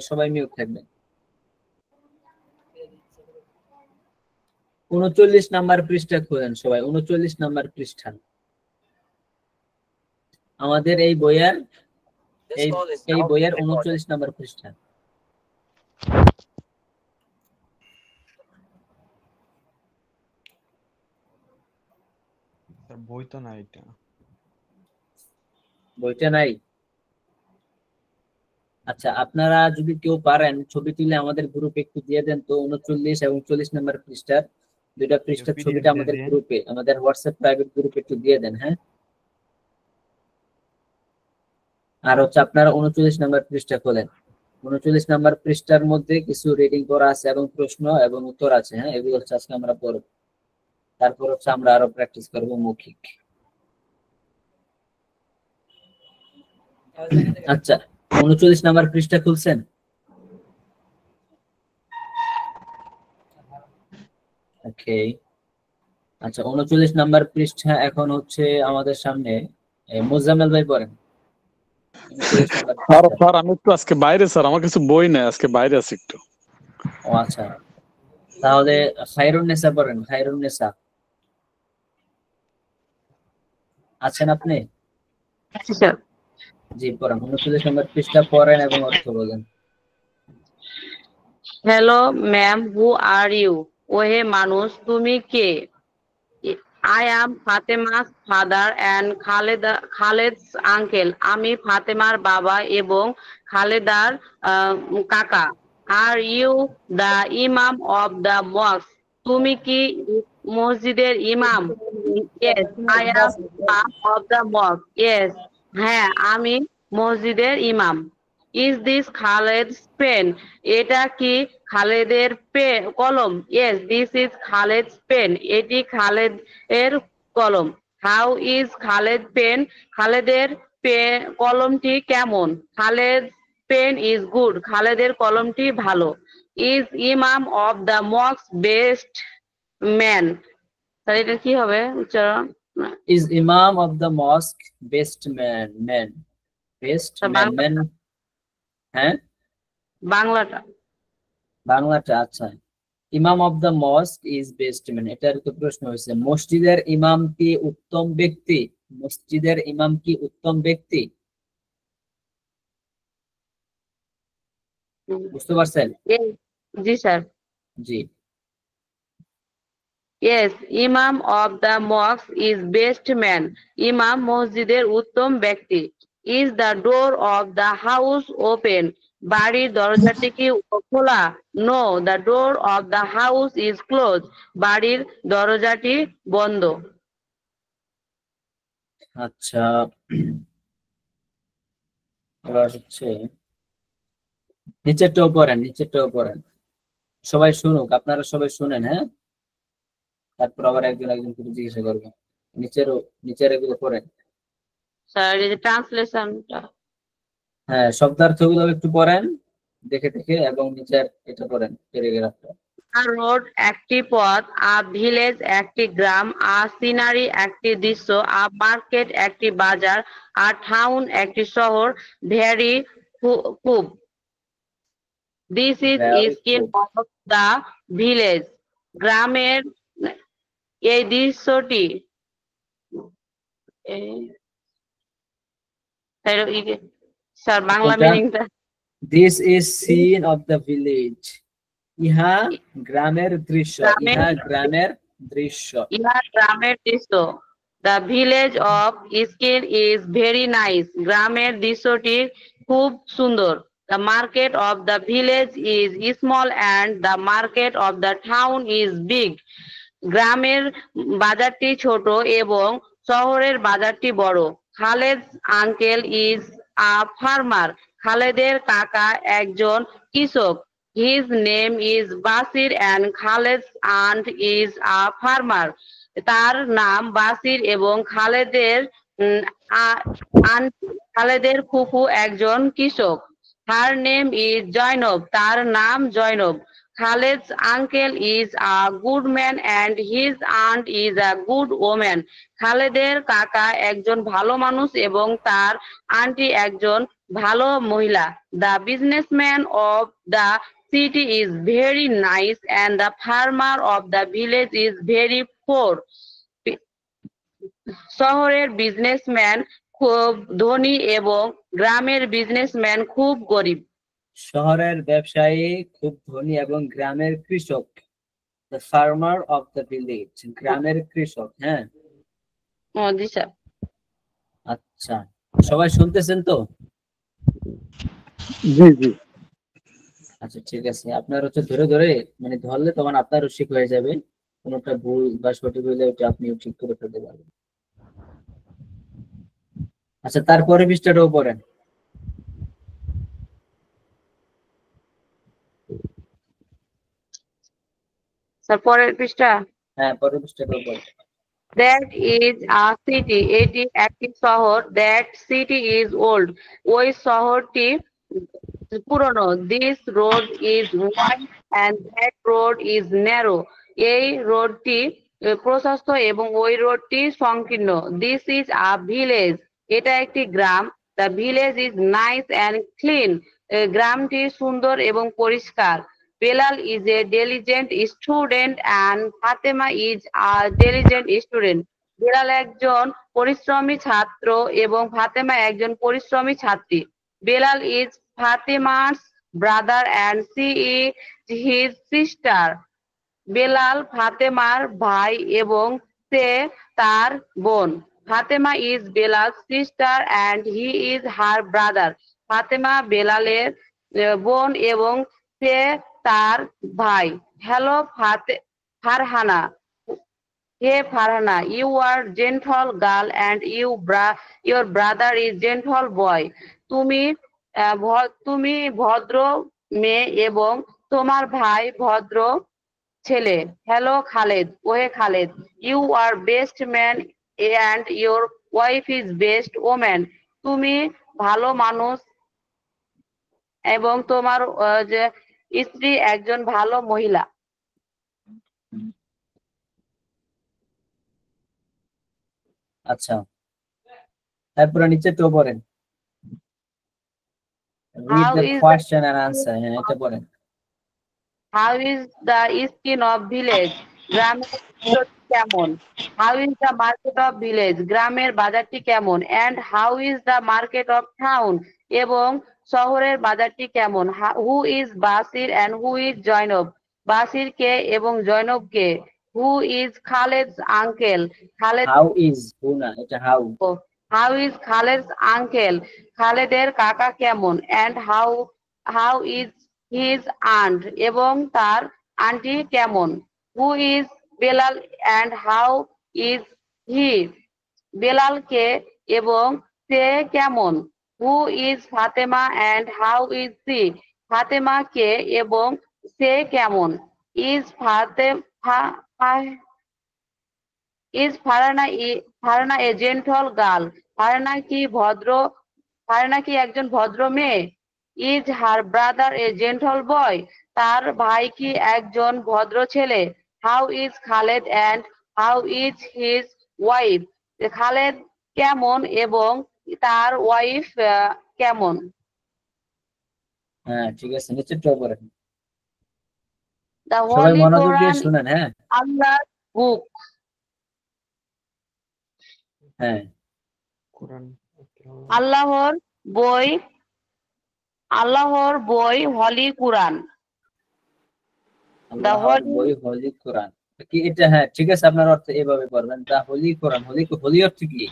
সবাই মিউট থাকবেন। 39 নাম্বার পৃষ্ঠা খোলেন সবাই, 39 নাম্বার পৃষ্ঠা আমাদের এই বইয়ের 39 নাম্বার পৃষ্ঠা। বইটা নাই, এটা বইটা নাই। আচ্ছা, আপনারা যদি কেউ পারেন ছবি তুলে আমাদের গ্রুপে একটু দিয়ে দেন তো, 39 এবং 40 নাম্বার পৃষ্ঠার দুইটা পৃষ্ঠার ছবিটা আমাদের গ্রুপে, আমাদের হোয়াটসঅ্যাপ প্রাইভেট গ্রুপে একটু দিয়ে দেন। হ্যাঁ, আর হচ্ছে আপনারা 39 নাম্বার পৃষ্ঠা খোলেন। 39 নাম্বার পৃষ্ঠার মধ্যে কিছু রিডিং করা আছে এবং প্রশ্ন এবং উত্তর আছে। হ্যাঁ, এগুলো হচ্ছে আজকে আমরা পড়ব, তারপর হচ্ছে আমরা আরো প্র্যাকটিস করব মৌখিক। আচ্ছা, 39 নাম্বার পৃষ্ঠা খুলছেন? ওকে, আচ্ছা 39 নাম্বার পৃষ্ঠা এখন হচ্ছে আমাদের সামনে। মোজাম্মেল ভাই পড়েন। স্যার আমি একটু আজকে বাইরে, স্যার আমার কিছু বই নেই, আজকে বাইরে আছি একটু। ও আচ্ছা, তাহলে খায়রুন্নেসা পড়েন। খায়রুন্নেসা আছেন আপনি? জি পড়েন, 39 নাম্বার পৃষ্ঠা পড়েন এবং অর্থ বলেন। Hello ma'am, who are you? ওহে মানুষ, তুমি কে? I am Fatema's father and Khaled's uncle. আমি ফাতেমার বাবা এবং খালেদার কাকা। Are you the imam of the mosque? তুমি কি মসজিদের ইমাম? Yes, I am imam of the mosque. Yes, হ্যাঁ আমি মসজিদের ইমাম। Is this Khaled's pen? এটা কি খালেদের কলম? Yes, this is Khaled's pen. এটি খালেদ এর কলম। How is Khaled pen? খালেদের কলমটি কেমন? Khaled pen is good. খালেদের কলমটি ভালো। Is Imam of the mosque best man? তাহলে এটা কি হবে উচ্চারণ? Is Imam of the mosque best man? Best man। হ্যাঁ, বাংলাটা আচ্ছা। ইমাম of the mosque is best man, এটার তো প্রশ্ন হয়েছে। মসজিদের ইমাম কি উত্তম ব্যক্তি? মসজিদের ইমাম কি উত্তম ব্যক্তি? বুঝতে পারছেন? জি স্যার। জি। Yes, Imam of the mosque is best man. ইমাম মসজিদের উত্তম ব্যক্তি। Is the door of the house open? বাড়ির দরজাটি কি খোলা? No, the door of the house is closed. বাড়ির দরজাটি বন্ধ। আচ্ছা, এবার হচ্ছে নিচেরটাও পড়েন। সবাই শুনুক, আপনারা সবাই শুনেন। হ্যাঁ, তারপর আবার একজন করে জিজ্ঞাসা করবেন। নিচের এগুলো পড়েন স্যার, এই যে ট্রান্সলেশনটা। হ্যাঁ, শব্দার্থগুলো একটু পড়েন দেখে এবং নিচের এটা পড়েন প্যারাগ্রাফটা। আ রোড একটি পথ, আ ভিলেজ একটি গ্রাম, আ সিনারি একটি দৃশ্য, আ মার্কেট একটি বাজার, আ টাউন একটি শহর, ভেরি খুব। This is skin of the village. গ্রামের এই দৃশ্যটি। স্যার বাংলা মিনিংটা। This is scene of the village. ইহা গ্রামের দৃশ্য। The village of skin is very nice. গ্রামের দৃশ্যটি খুব সুন্দর। The market of the village is small and the market of the town is big. গ্রামের বাজারটি ছোট এবং শহরের বাজারটি বড়। Khaled uncle is a farmer. খালেদের কাকা একজন কৃষক। His name is Basir and Khaled's aunt is a farmer. তার নাম বাসির এবং খালেদের ফুফু একজন কৃষক। Her name is Jainab. তার নাম Zainab. Khaled's uncle is a good man and his aunt is a good woman. খালেদের কাকা একজন ভালো মানুষ এবং তার আন্টি একজন ভালো মহিলা। The businessman of the city is very nice and the farmer of the village is very poor. শহরের বিজনেসম্যান খুব ধনী এবং গ্রামের বিজনেসম্যান খুব গরিব। শহরের ব্যবসায়ী খুব ধনী এবং গ্রামের কৃষক, the farmer of the village, গ্রামের কৃষক। হ্যাঁ, জি স্যার। আচ্ছা, সবাই শুনতেছেন তো? জি জি। আচ্ছা ঠিক আছে, আপনার হচ্ছে ধরে ধরে মানে ধরলে তখন আপনারও ঠিক হয়ে যাবে, কোনোটা ভুল বা সঠিক হইলে ওটা আপনিও ঠিক করে ফেলতে পারবেন। আচ্ছা, তারপরে পৃষ্ঠাটাও পড়েন। স্যার পরের পৃষ্ঠা। হ্যাঁ, পরের পৃষ্ঠাটাও পড়েন। That is a city, এটি একটি শহর। That city is old, ওই শহরটি পুরনো। This road is wide and that road is narrow, এই রোডটি প্রশস্ত এবং ওই রোডটি সংকীর্ণ। This is a village, এটা একটি গ্রাম। The village is nice and clean, গ্রামটি সুন্দর এবং পরিষ্কার। Belal is a diligent student and Fatema is a diligent student. Belal একজন পরিশ্রমী ছাত্র এবং ফাতেমা একজন পরিশ্রমী ছাত্রী। Belal is Fatima's brother and she is his sister. Belal ফাতেমার ভাই এবং সে তার বোন। Fatema is Belal's sister and he is her brother. Fatema বেলালের বোন এবং সে তার ভাই। হ্যালো ফারহানা, হে Farhana, you are gentle girl and your brother is gentle boy. তুমি তুমি ভদ্র মেয়ে এবং তোমার ভাই ভদ্র ছেলে। হ্যালো খালেদ, ওহে Khaled, you are best man and your wife is best woman. তুমি ভালো মানুষ এবং তোমার যে স্ত্রী একজন ভালো মহিলা। আচ্ছা, তারপরে নিচে তো পড়েন। Read the question and answer. হ্যাঁ, এটা পড়েন। How is the skin of village? গ্রামের কেমন? How is the market of village? গ্রামের বাজারটি কেমন? And how is the market of town? এবং শহরের বাজারটি কেমন? Who is Basir and who is Zainab? বাসির কে এবং জয়নব কে? Who is Khaled's uncle? Khaled How is, who না, এটা how। How is Khaled's uncle? খালেদের কাকা কেমন? And how is his aunt? এবং তার আন্টি কেমন? Who is Belal and how is he? Belal কে এবং সে কেমন? Who is Fatima and how is she? Fatema কে এবং সে কেমন? Is Farhana a gentle girl? Farhana কি একজন ভদ্র মেয়ে? Is her brother a gentle boy? তার ভাই কি একজন ভদ্র ছেলে? How is Khaled and how is his wife? Khaled কেমন এবং তার ওয়াইফ কেমন? হ্যাঁ ঠিক আছে, নিচে তো পড়েন। The সবাই Holy মনোযোগ দিয়ে Quran শুনেন। হ্যাঁ Allah's book. হ্যাঁ, আল্লাহর বই হলি কুরআন। আল্লাহর বই হোলি কোরআন কি এটা? হ্যাঁ ঠিক আছে, আপনার অর্থ এভাবে পড়বেন, দা হোলি কোরআন। হোলি অর্থ কি?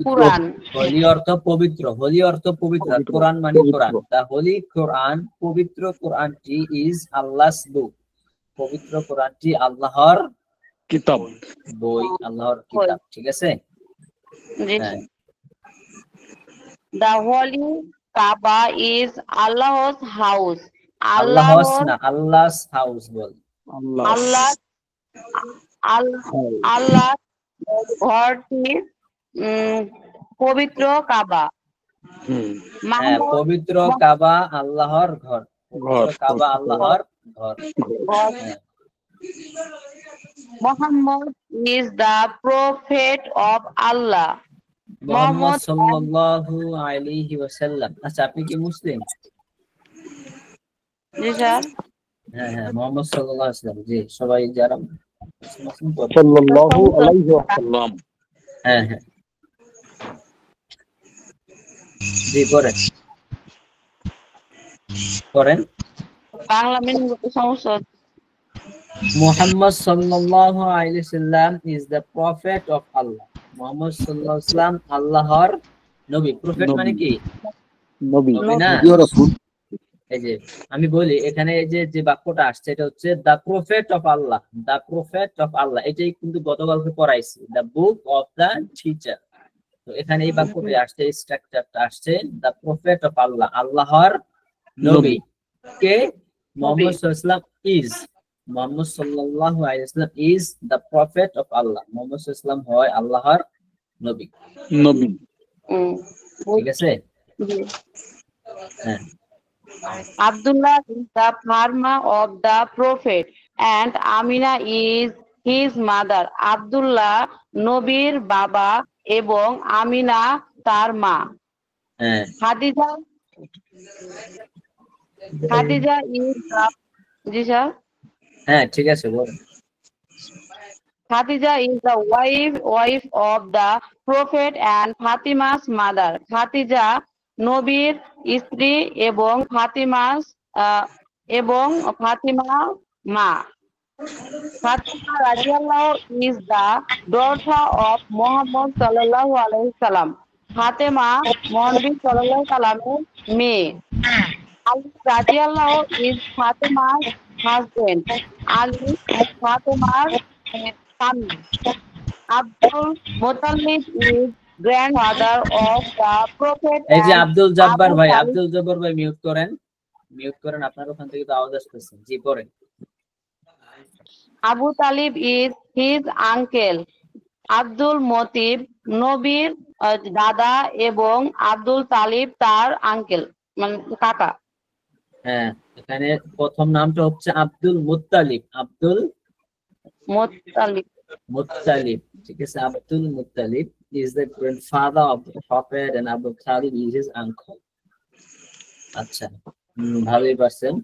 কুরআন। হোলি অর্থ পবিত্র, হোলি অর্থ পবিত্র, কোরআন মানে কোরআন। দা হোলি কোরআন, পবিত্র কোরআনটি ইজ আল্লাহস বুক, পবিত্র কোরআনটি আল্লাহর কিতাব, বই, আল্লাহর কিতাব। ঠিক আছে। হ্যাঁ, The Holy Kaaba is Allah's house. আল্লাহস না, আল্লাহস হাউস বল। আল্লাহ ঘরটি পবিত্র কাবা। হ্যাঁ, পবিত্র কাবা আল্লাহর ঘর, পবিত্র কাবা আল্লাহর ঘর। Muhammad is the prophet of Allah. Muhammad Mohammad সাল্লাল্লাহু আলাইহি ওয়াসাল্লাম। আচ্ছা, আপনি কি মুসলিম? জি স্যার। হ্যাঁ হ্যাঁ, মুহাম্মদ সাল্লাল্লাহু আলাইহি ওয়াসাল্লাম, জি। সবাই যারা মুসলিম পড়ে। সাল্লাল্লাহু আলাইহি ওয়াসাল্লাম। হ্যাঁ হ্যাঁ, জি পড়েন পড়েন। বাংলা মিনিং সমস্যা হচ্ছে। মুহাম্মদ সাল্লাল্লাহু আলাইহি ওয়াসাল্লাম ইজ দ্য প্রফেট অফ আল্লাহ। মুহাম্মদ সাল্লাল্লাহু আলাইহি ওয়াসাল্লাম আল্লাহর নবী। প্রফেট মানে নবী। কি? নবী। নবী না? এই যে আমি বলি এখানে, এই যে যে বাক্যটা আসছে এটা হচ্ছে the prophet of Allah. The prophet of Allah, এটাই কিন্তু গতকালকে পড়াইছি, দা বুক অফ দা টিচার। তো এখানে এই বাক্যটি আসছে, এই স্ট্রাকচারটা আসছে দা প্রফেট অফ আল্লাহ, আল্লাহর নবী। কে? মুহাম্মদ সাল্লাল্লাহু আলাইহি ওয়াসাল্লাম ইজ, মুহাম্মদ সাল্লাল্লাহু আলাইহি ওয়াসাল্লাম ইজ দা প্রফেট অফ আল্লাহ। মুহাম্মদ সাল্লাল্লাহু আলাইহি ওয়াসাল্লাম হয় আল্লাহর নবী। নবী। ঠিক আছে? জি। হ্যাঁ। Abdullah is the farmer of the prophet and Amina is his mother. Abdullah নবীর বাবা এবং আমিনা তার মা। হ্যাঁ Khadija is the G sir. হ্যাঁ, ঠিক আছে, বলুন। Khadija is the wife of the prophet and Fatima's mother. Khadija নবীর স্ত্রী এবং ফাতিমার মা। Fatima radiallahu is the daughter of Muhammad sallallahu alaihi wasallam. Fatema মহানবী সাল্লাল্লাহু আলাইহি সাল্লামের মেয়ে। Ali radiallahu is Fatima's husband. Ali ফাতেমার স্বামী। Abdul Muttalib is grandfather of the prophet এই যে and আব্দুল জব্বার Abu ভাই, Talib. আব্দুল জব্বার ভাই মিউট করেন, মিউট করেন, আপনার ওখান থেকে তো আওয়াজ আসতেছে। জি পড়েন। Abu Talib is his uncle. Abdul মতিব নবীর দাদা এবং আব্দুল তালিব তার আঙ্কেল মানে কাকা। হ্যাঁ, এখানে প্রথম নামটা হচ্ছে Abdul Muttalib. Abdul Muttalib. Muttalib, ঠিক আছে। Abdul Muttalib is the grandfather of the prophet and Abu Talib is his uncle. আচ্ছা, ভালোই পারছেন।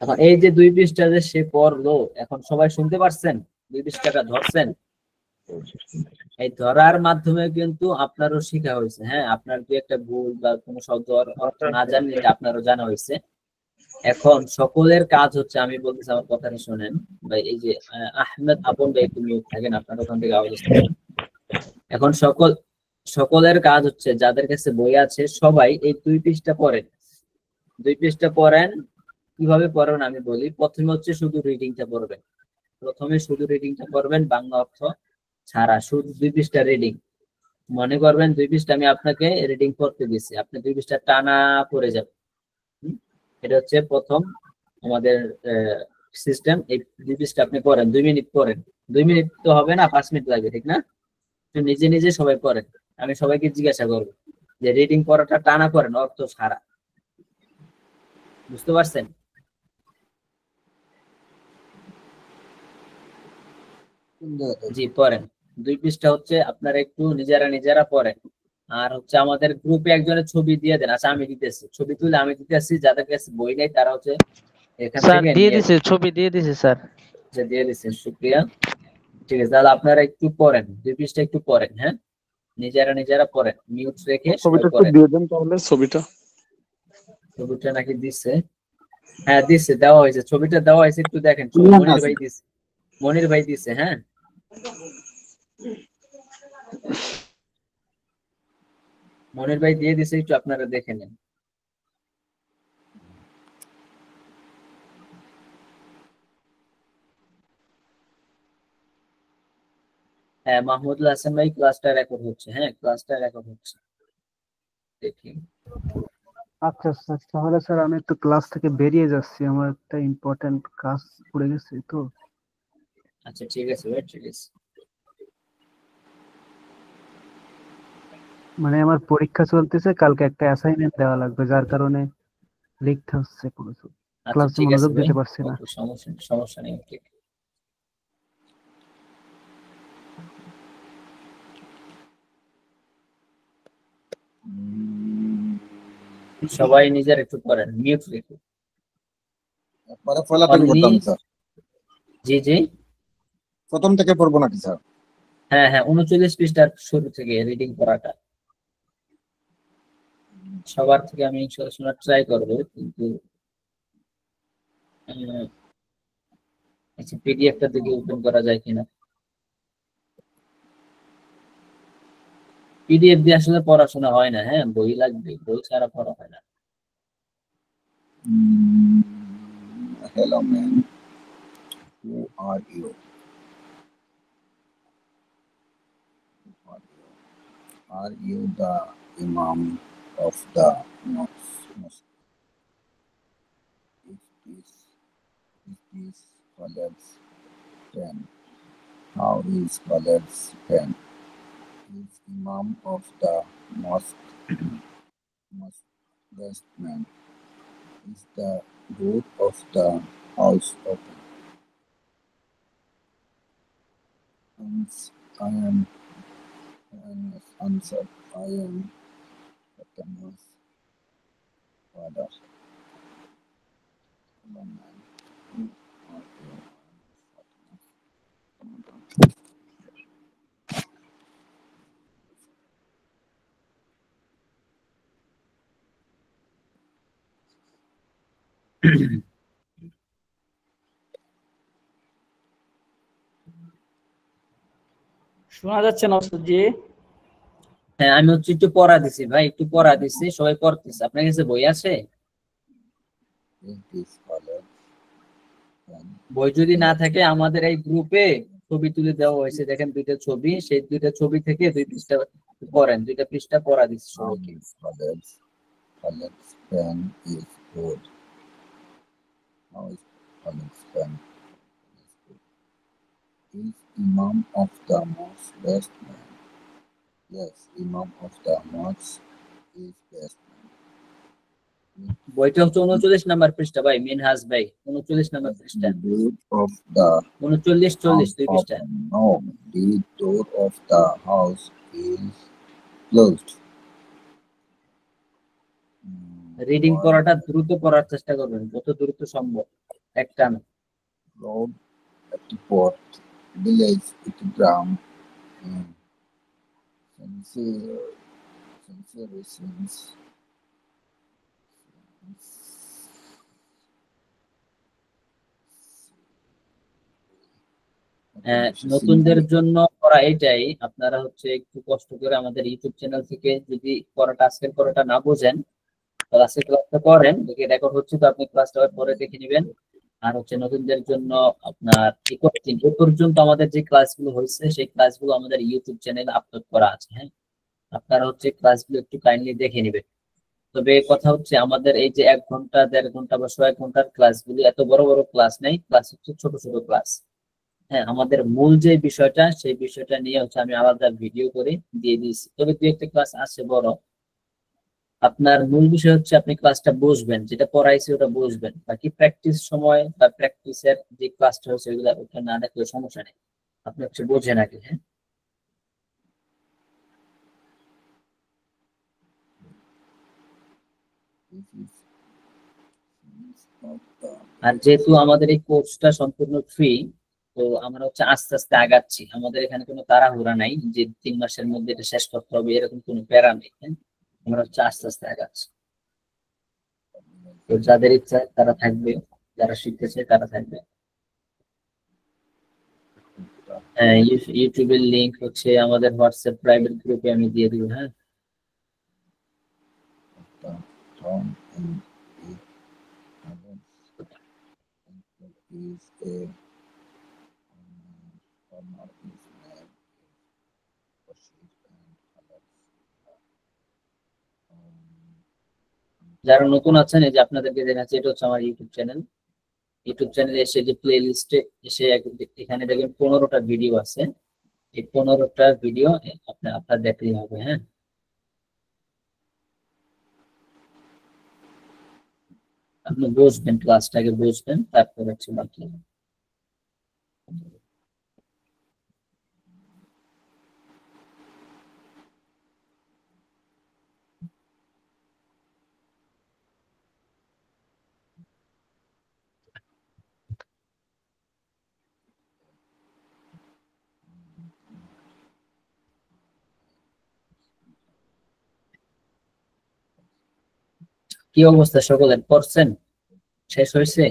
এখন এই যে 2 পৃষ্ঠা যে সে পড়লো, এখন সবাই শুনতে পারছেন? 2 পৃষ্ঠাটা ধরছেন? এই ধরার মাধ্যমে কিন্তু আপনারও শেখা হয়েছে। হ্যাঁ, আপনার কি একটা ভুল বা কোনো শব্দ অর্থ না জানলে এটা আপনারও জানা হয়েছে। এখন সকলের কাজ হচ্ছে, আমি বলতেছি আমার কথাটা শুনেন ভাই। এই যে আহমেদ আপন ভাই, একটু মিউট থাকেন, আপনার ওখান থেকে আওয়াজ আসছে। এখন সকলের কাজ হচ্ছে, যাদের কাছে বই আছে সবাই এই 2 পৃষ্ঠা পড়েন। 2 পৃষ্ঠা পড়েন। কিভাবে পড়বেন আমি বলি। প্রথমে হচ্ছে শুধু রিডিংটা পড়বেন। প্রথমে শুধু রিডিংটা পড়বেন, বাংলা অর্থ ছাড়া, শুধু 2 পৃষ্ঠা রিডিং। মনে করবেন 2 পৃষ্ঠা আমি আপনাকে রিডিং করতে দিচ্ছি, আপনি 2 পৃষ্ঠা টানা পড়ে যাবেন। এটা হচ্ছে প্রথম আমাদের সিস্টেম। এই 2 পৃষ্ঠা আপনি পড়েন, 2 মিনিট পড়েন। 2 মিনিট তো হবে না, 5 মিনিট লাগবে, ঠিক না? নিজে নিজে সবাই পড়েন। আমি সবাইকে জিজ্ঞাসা করবো যে রিডিং পড়াটা টানা পড়েন, অর্থ ছাড়া। বুঝতে পারছেন? জি পড়েন। 2 পৃষ্ঠা হচ্ছে আপনারা একটু নিজেরা পড়েন। আর হচ্ছে আমাদের গ্রুপে একজনের ছবি দিয়ে দেন। আচ্ছা, আমি দিতেছি, ছবি তুলে আমি দিতেছি। যাদের কাছে বই নেই তারা হচ্ছে এখান স্যার থেকে দিয়ে দিছে, ছবি দিয়ে দিছে স্যার। যে দিয়ে দিচ্ছেন, শুকরিয়া। ঠিক আছে, তাহলে আপনারা একটু পড়েন, 2 পৃষ্ঠা একটু পড়েন। হ্যাঁ, নিজেরা পড়েন, মিউট রেখে ছবিটা একটু পড়েন। দিয়ে দেন তাহলে। ছবিটা নাকি দিচ্ছে? হ্যাঁ দিচ্ছে, দেওয়া হয়েছে, ছবিটা দেওয়া হয়েছে, একটু দেখেন। মনির ভাই দিচ্ছে। হ্যাঁ, মনির ভাই দিয়ে দিছে, একটু আপনারা দেখে নেন। হ্যাঁ, মাহমুদুল হাসান ভাই, ক্লাসটা রেকর্ড হচ্ছে। হ্যাঁ, ক্লাসটা রেকর্ড হচ্ছে, দেখি। আচ্ছা স্যার, তাহলে স্যার আমি একটু ক্লাস থেকে বেরিয়ে যাচ্ছি, আমার একটা ইম্পর্টেন্ট কাজ পড়ে গেছে তো। আচ্ছা ঠিক আছে ভাই, ঠিক আছে। মানে আমার পরীক্ষা চলতেছে, কালকে একটা অ্যাসাইনমেন্ট দেওয়া লাগবে, যার কারণে লিখতে হচ্ছে প্রচুর, আচ্ছা ক্লাসে ঠিক আছে মনোযোগ ভাই, দিতে পারছি না। সমস্যা নেই। ঠিক। সবাই নিজের একটু করেন, মিউট রেখে। একবারে পয়লা থেকে Only- পড়তাম স্যার, জি জি, প্রথম থেকে পড়বো নাকি স্যার? হ্যাঁ হ্যাঁ, 39 পৃষ্ঠার শুরু থেকে রিডিং করাটা সবার থেকে আমি ইনশাআল্লাহ শোনার ট্রাই করবো, কিন্তু পিডিএফটা থেকে ওপেন করা যায় কিনা। পিডিএফ দিয়ে আসলে পড়াশোনা হয় না, হ্যাঁ বই লাগবে, বই ছাড়া পড়া হয় না। Hello man, who are you? Are you the Imam of the mosque? Is Khaled's pen? How is Khaled's pen? Is Imam of the mosque best man? Is the door of the house open? I am answered. I am Fatema's father. Hello, man. Who are you? Fatima. শোনা যাচ্ছে না ওস্তাদ জি? হ্যাঁ আমি হচ্ছে একটু পড়া দিছি ভাই, একটু পড়া দিছি, সবাই পড়তেছে। আপনার কাছে বই আছে? It is Khaled's pen. বই যদি না থাকে আমাদের এই গ্রুপে ছবি তুলে দেওয়া হয়েছে, দেখেন দুইটা ছবি, সেই দুইটা ছবি থেকে 2 পৃষ্ঠা পড়েন, 2টা পৃষ্ঠা পড়া দিচ্ছি How সবাইকে। is Khaled's pen is good. How is Khaled's pen is good? Is Imam of the mosque best man? Yes, Imam of the mosque is best man. বইটা হচ্ছে 39 নাম্বার পৃষ্ঠা ভাই, মিনহাজ ভাই, 39 নাম্বার পৃষ্ঠা, The door of the 39 40 house 2 পৃষ্ঠা। open. No, the door of the house is closed. Reading করাটা দ্রুত পড়ার চেষ্টা করবেন, যত দ্রুত সম্ভব, একটা না। Road at the port, village at the ground. Sensations. নতুনদের জন্য করা এটাই, আপনারা হচ্ছে একটু কষ্ট করে আমাদের ইউটিউব চ্যানেল থেকে যদি পড়াটা আজকের পড়াটা না বোঝেন তাহলে আজকে ক্লাসটা করেন, দেখে রেকর্ড হচ্ছে তো আপনি ক্লাসটা পরে দেখে নেবেন। আর হচ্ছে নতুনদের জন্য আপনার এ পর্যন্ত আমাদের যে ক্লাসগুলো হয়েছে সেই ক্লাসগুলো আমাদের ইউটিউব চ্যানেলে আপলোড করা আছে, হ্যাঁ আপনারা হচ্ছে ক্লাসগুলো একটু কাইন্ডলি দেখে নেবেন। তবে কথা হচ্ছে আমাদের এই যে 1 ঘন্টা 1.5 ঘন্টা বা 1.5 ঘন্টার ক্লাসগুলো এত বড় বড় ক্লাস নেই, ক্লাস হচ্ছে ছোট ছোট ক্লাস। হ্যাঁ আমাদের মূল যে বিষয়টা সেই বিষয়টা নিয়ে হচ্ছে আমি আলাদা ভিডিও করে দিয়ে দিয়েছি, তবে 2-1টা ক্লাস আছে বড়। আপনার মূল বিষয় হচ্ছে আপনি ক্লাসটা বুঝবেন, যেটা পড়াইছে ওটা বুঝবেন, বাকি প্র্যাকটিস সময় বা প্র্যাকটিসের যে ক্লাসটা হচ্ছে ওটা না দেখলে সমস্যা নেই, আপনি হচ্ছে বোঝেন আগে। হ্যাঁ আর যেহেতু আমাদের এই কোর্সটা সম্পূর্ণ ফ্রি, তো আমরা হচ্ছে আস্তে আস্তে আগাচ্ছি, আমাদের এখানে কোনো তাড়াহুড়া নাই যে 3 মাসের মধ্যে এটা শেষ করতে হবে, এরকম কোনো প্যারা নেই। হ্যাঁ আমরা হচ্ছে আস্তে আস্তে আগাচ্ছি। তো যাদের ইচ্ছা তারা থাকবে, যারা শিখতে চায় তারা থাকবে। হ্যাঁ ইউটিউবের লিংক হচ্ছে আমাদের হোয়াটসঅ্যাপ প্রাইভেট গ্রুপে আমি দিয়ে দিব। হ্যাঁ Tom and is a former businessman. যারা নতুন আছেন, এই যে আপনাদেরকে দেখাচ্ছি, এটা হচ্ছে আমার ইউটিউব চ্যানেল। ইউটিউব চ্যানেলে এসে যে প্লে লিস্টে এসে এখানে দেখবেন 15টা ভিডিও আছে, এই 15টা ভিডিও আপনার দেখলেই হবে। হ্যাঁ আপনি বুঝবেন, ক্লাসটাকে বুঝবেন, তারপর হচ্ছে বাকি। কি অবস্থা সকলের, পড়ছেন? শেষ হয়েছে?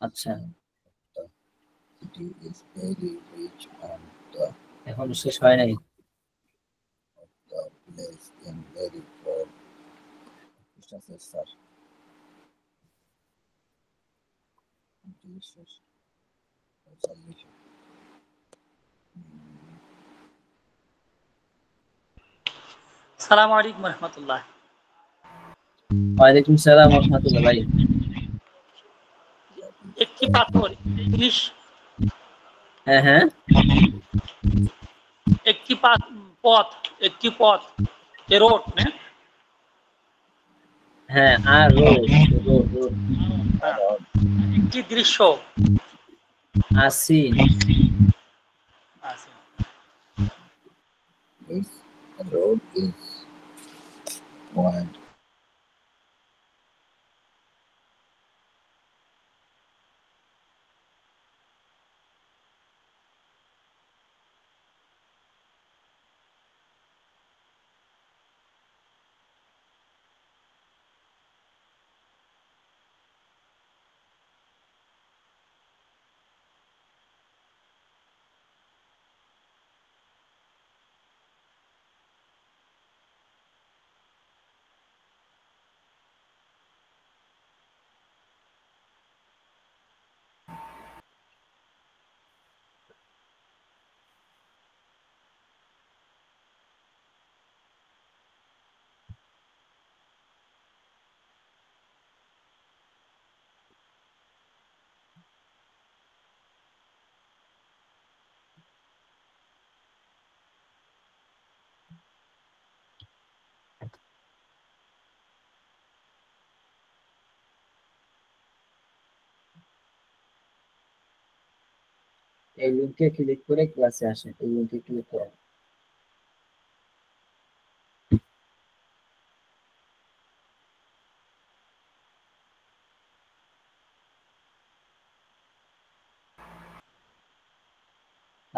আচ্ছা, City is very rich and the এখন শেষ হয় নাই। place in very poor. Sir. Jesus. Salvation. সালামু আলাইকুম রহমতুল্লাহ। ওয়ালাইকুম সালাম ওয়া রাহমাতুল্লাহ। ভাই একটি পাথর ইংলিশ, হ্যাঁ হ্যাঁ, একটি পথ এ রোড না, হ্যাঁ আর রোড রোড রোড একটি দৃশ্য আসি। আছে। This road is wide. এই লিংকে ক্লিক করে ক্লাসে আসেন, এই লিংকে ক্লিক করেন।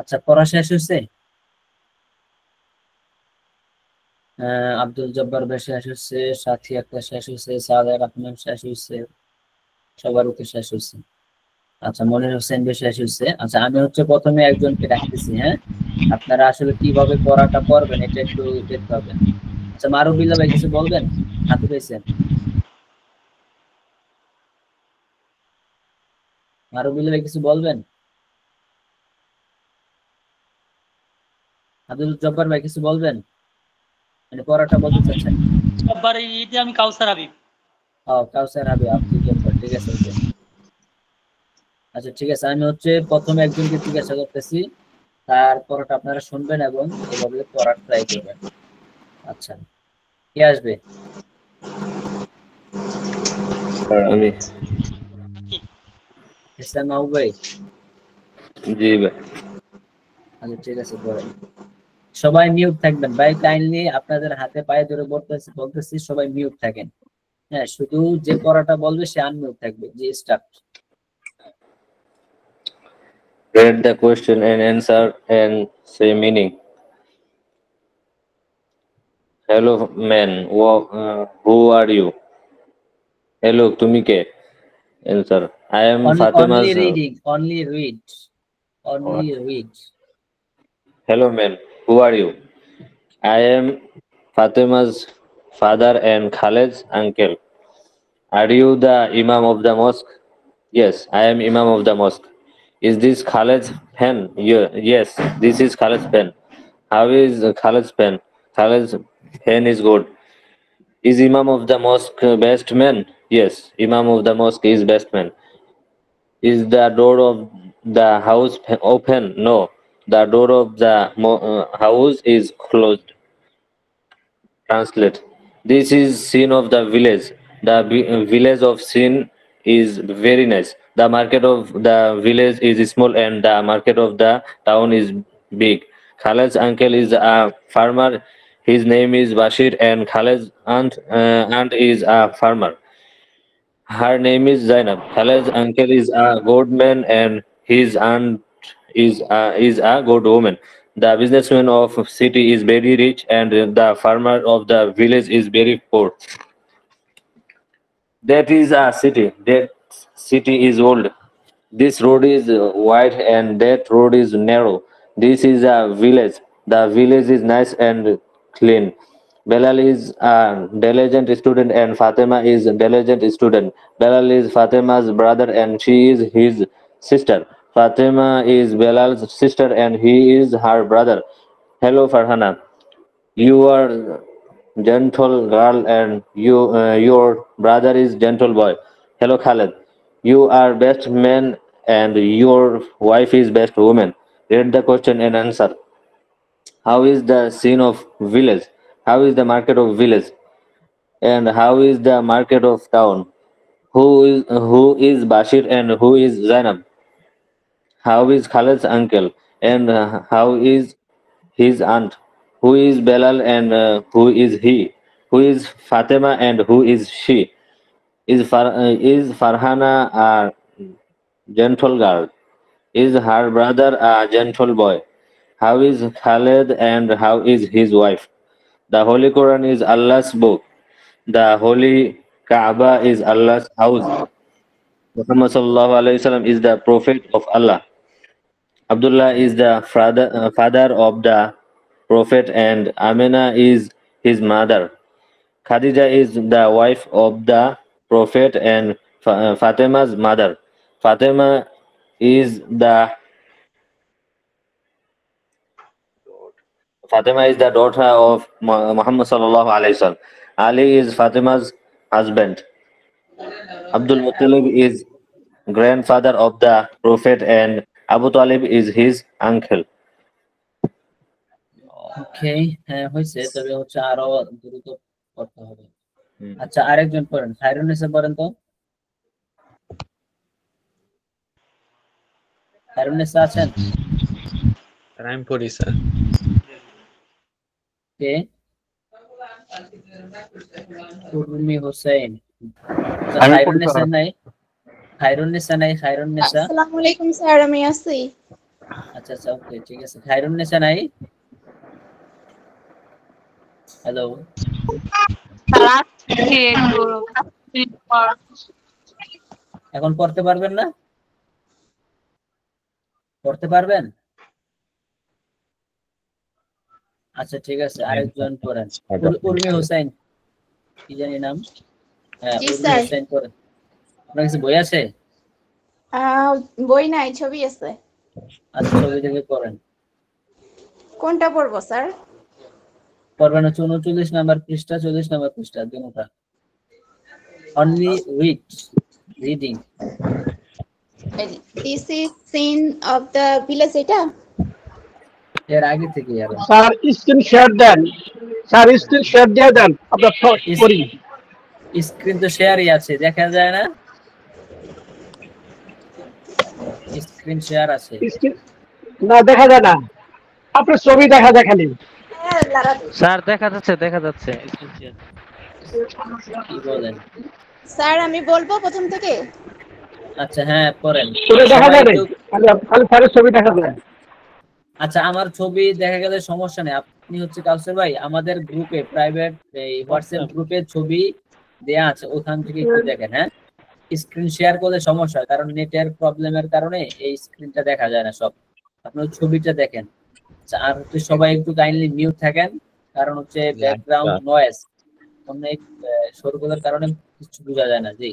আচ্ছা, পড়া শেষ হয়েছে? আব্দুল জব্বার ভাই শেষ হচ্ছে, সাথী একটা শেষ হচ্ছে, সাদের রহমান শেষ হচ্ছে, সবার উপর শেষ হচ্ছে। আচ্ছা, মনির হোসেন ভাই শেষ হচ্ছে। আচ্ছা, আমি হচ্ছে প্রথমে একজনকে ডাকতেছি, হ্যাঁ? আপনারা আসলে কিভাবে পড়াটা করবেন এটা একটু দেখতে হবে। আচ্ছা, মারুবিল্লাহ ভাই কিছু বলবেন? হাতে পেয়েছেন? মারুবিল্লাহ ভাই কিছু বলবেন? আব্দুল জব্বার ভাই কিছু বলবেন? মানে পড়াটা বলতে চাচ্ছেন? সবার এইটা আমি কাউসার হাবিব। কাউসার হাবিব, আব্দুল জব্বার, ঠিক আছে ওকে। আচ্ছা ঠিক আছে, আমি হচ্ছে প্রথমে একজনকে জিজ্ঞাসা করতেছি, তারপরটা আপনারা শুনবেন এবং এভাবে পড়ার ট্রাই করবেন। আচ্ছা, কে আসবে? আমি। ইসলাম মাহবুব ভাই? জি ভাই। আচ্ছা ঠিক আছে, পড়েন। সবাই মিউট থাকবেন ভাই, কাইন্ডলি আপনাদের হাতে পায়ে ধরে বলতেছি সবাই মিউট থাকেন। হ্যাঁ, শুধু যে পড়াটা বলবে সে আনমিউট থাকবে। জি, start. Read the question and answer and say meaning. Hello man, who are you? Hello, তুমি কে? Answer. I am Only Fatima's. reading, only read, only read. Hello man, who are you? I am Fatima's father and Khaled's uncle. Are you the Imam of the mosque? Yes, I am Imam of the mosque. Is this Khaled's pen? Yes, this is Khaled's pen. How is Khaled's pen? Khaled's pen is good. Is Imam of the mosque best man? Yes, Imam of the mosque is best man. Is the door of the house open? No, the door of the house is closed. Translate. This is scene of the village. The village of Sin is very nice. The market of the village is small and the market of the town is big. Khaled's uncle is a farmer. His name is Bashir and Khaled's aunt is a farmer. Her name is Zainab. Khaled's uncle is a good man and his aunt is a good woman. The businessman of city is very rich and the farmer of the village is very poor. That is a city. That city is old. This road is wide and that road is narrow. This is a village. The village is nice and clean. Belal is a diligent student and Fatima is a diligent student. Belal is Fatima's brother and she is his sister. Fatima is Belal's sister and he is her brother. Hello, Farhana. You are gentle girl and your brother is gentle boy. Hello, Khaled. You are best man and your wife is best woman. Read the question and answer. How is the scene of village? How is the market of village? And how is the market of town? Who is Bashir and who is Zainab? How is Khaled's uncle? And how is his aunt? Who is Belal and who is he? Who is Fatima and who is she? Is Farhana a gentle girl? Is her brother a gentle boy? How is Khaled and how is his wife? The Holy Quran is Allah's book. The Holy Kaaba is Allah's house. Muhammad sallallahu alaihi wasallam is the prophet of Allah. Abdullah is the father of the prophet and Amina is his mother. Khadija is the wife of the prophet and Fatima's mother. Fatima is the daughter of Muhammad sallallahu alaihi wasallam. Ali is Fatima's husband. Abdul Muttalib is grandfather of the prophet and Abu Talib is his uncle. ওকে, হ্যাঁ হয়েছে, তবে হচ্ছে আরো দ্রুত করতে হবে। আচ্ছা, আরেকজন পড়েন, খায়রুন্নেসা পড়েন তো। খায়রুন্নেসা আছেন? আমি পড়ি স্যার। কে? উর্মি হোসেন। খায়রুন্নেসা নাই? খায়রুন্নেসা নাই? খায়রুন্নেসা? আসসালামু আলাইকুম স্যার, আমি আছি। আচ্ছা আচ্ছা, ওকে, ঠিক আছে। খায়রুন্নেসা নাই? হ্যালো, এখন পড়তে পারবেন না? পড়তে পারবেন? আচ্ছা ঠিক আছে, আরেকজন পড়েন। উর্মি হোসেন, কি জানি নাম? হ্যাঁ, উর্মি হোসেন পড়েন। আপনার কাছে বই আছে? বই নাই, ছবি আছে। আচ্ছা, ছবি দেখে পড়েন। কোনটা পড়বো স্যার? পড়বেন হচ্ছে 39 নাম্বার পৃষ্ঠা, 40 নাম্বার পৃষ্ঠা, দুটোটা। Only read, reading. This is scene of the village, এটা এর আগে থেকে আর স্যার স্ক্রিন শেয়ার দেন, স্যার স্ক্রিন শেয়ার দিয়ে দেন, আপনার পড়ি। স্ক্রিন তো শেয়ারই আছে, দেখা যায় না? স্ক্রিন শেয়ার আছে না, দেখা যায় না, আপনার ছবি দেখা যায় খালি। স্যার দেখা যাচ্ছে, দেখা যাচ্ছে। কি বলেন স্যার? আমি বলবো প্রথম থেকে? আচ্ছা হ্যাঁ, পড়েন। দেখা যায় না, খালি স্যারের ছবি দেখা যায়। আচ্ছা, আমার ছবি দেখা গেলে সমস্যা নেই। আপনি হচ্ছে কাউসার ভাই, আমাদের গ্রুপে, প্রাইভেট এই হোয়াটসঅ্যাপ গ্রুপে ছবি দেয়া আছে, ওখান থেকে একটু দেখেন। হ্যাঁ, স্ক্রিন শেয়ার করলে সমস্যা হয়, কারণ নেটের প্রবলেমের কারণে এই স্ক্রিনটা দেখা যায় না সব। আপনি ছবিটা দেখেন। আর হচ্ছে সবাই একটু কাইন্ডলি মিউট থাকেন, কারণ হচ্ছে ব্যাকগ্রাউন্ড নয়েজ অনেক শোরগোলের কারণে কিছু বোঝা যায় না। জি,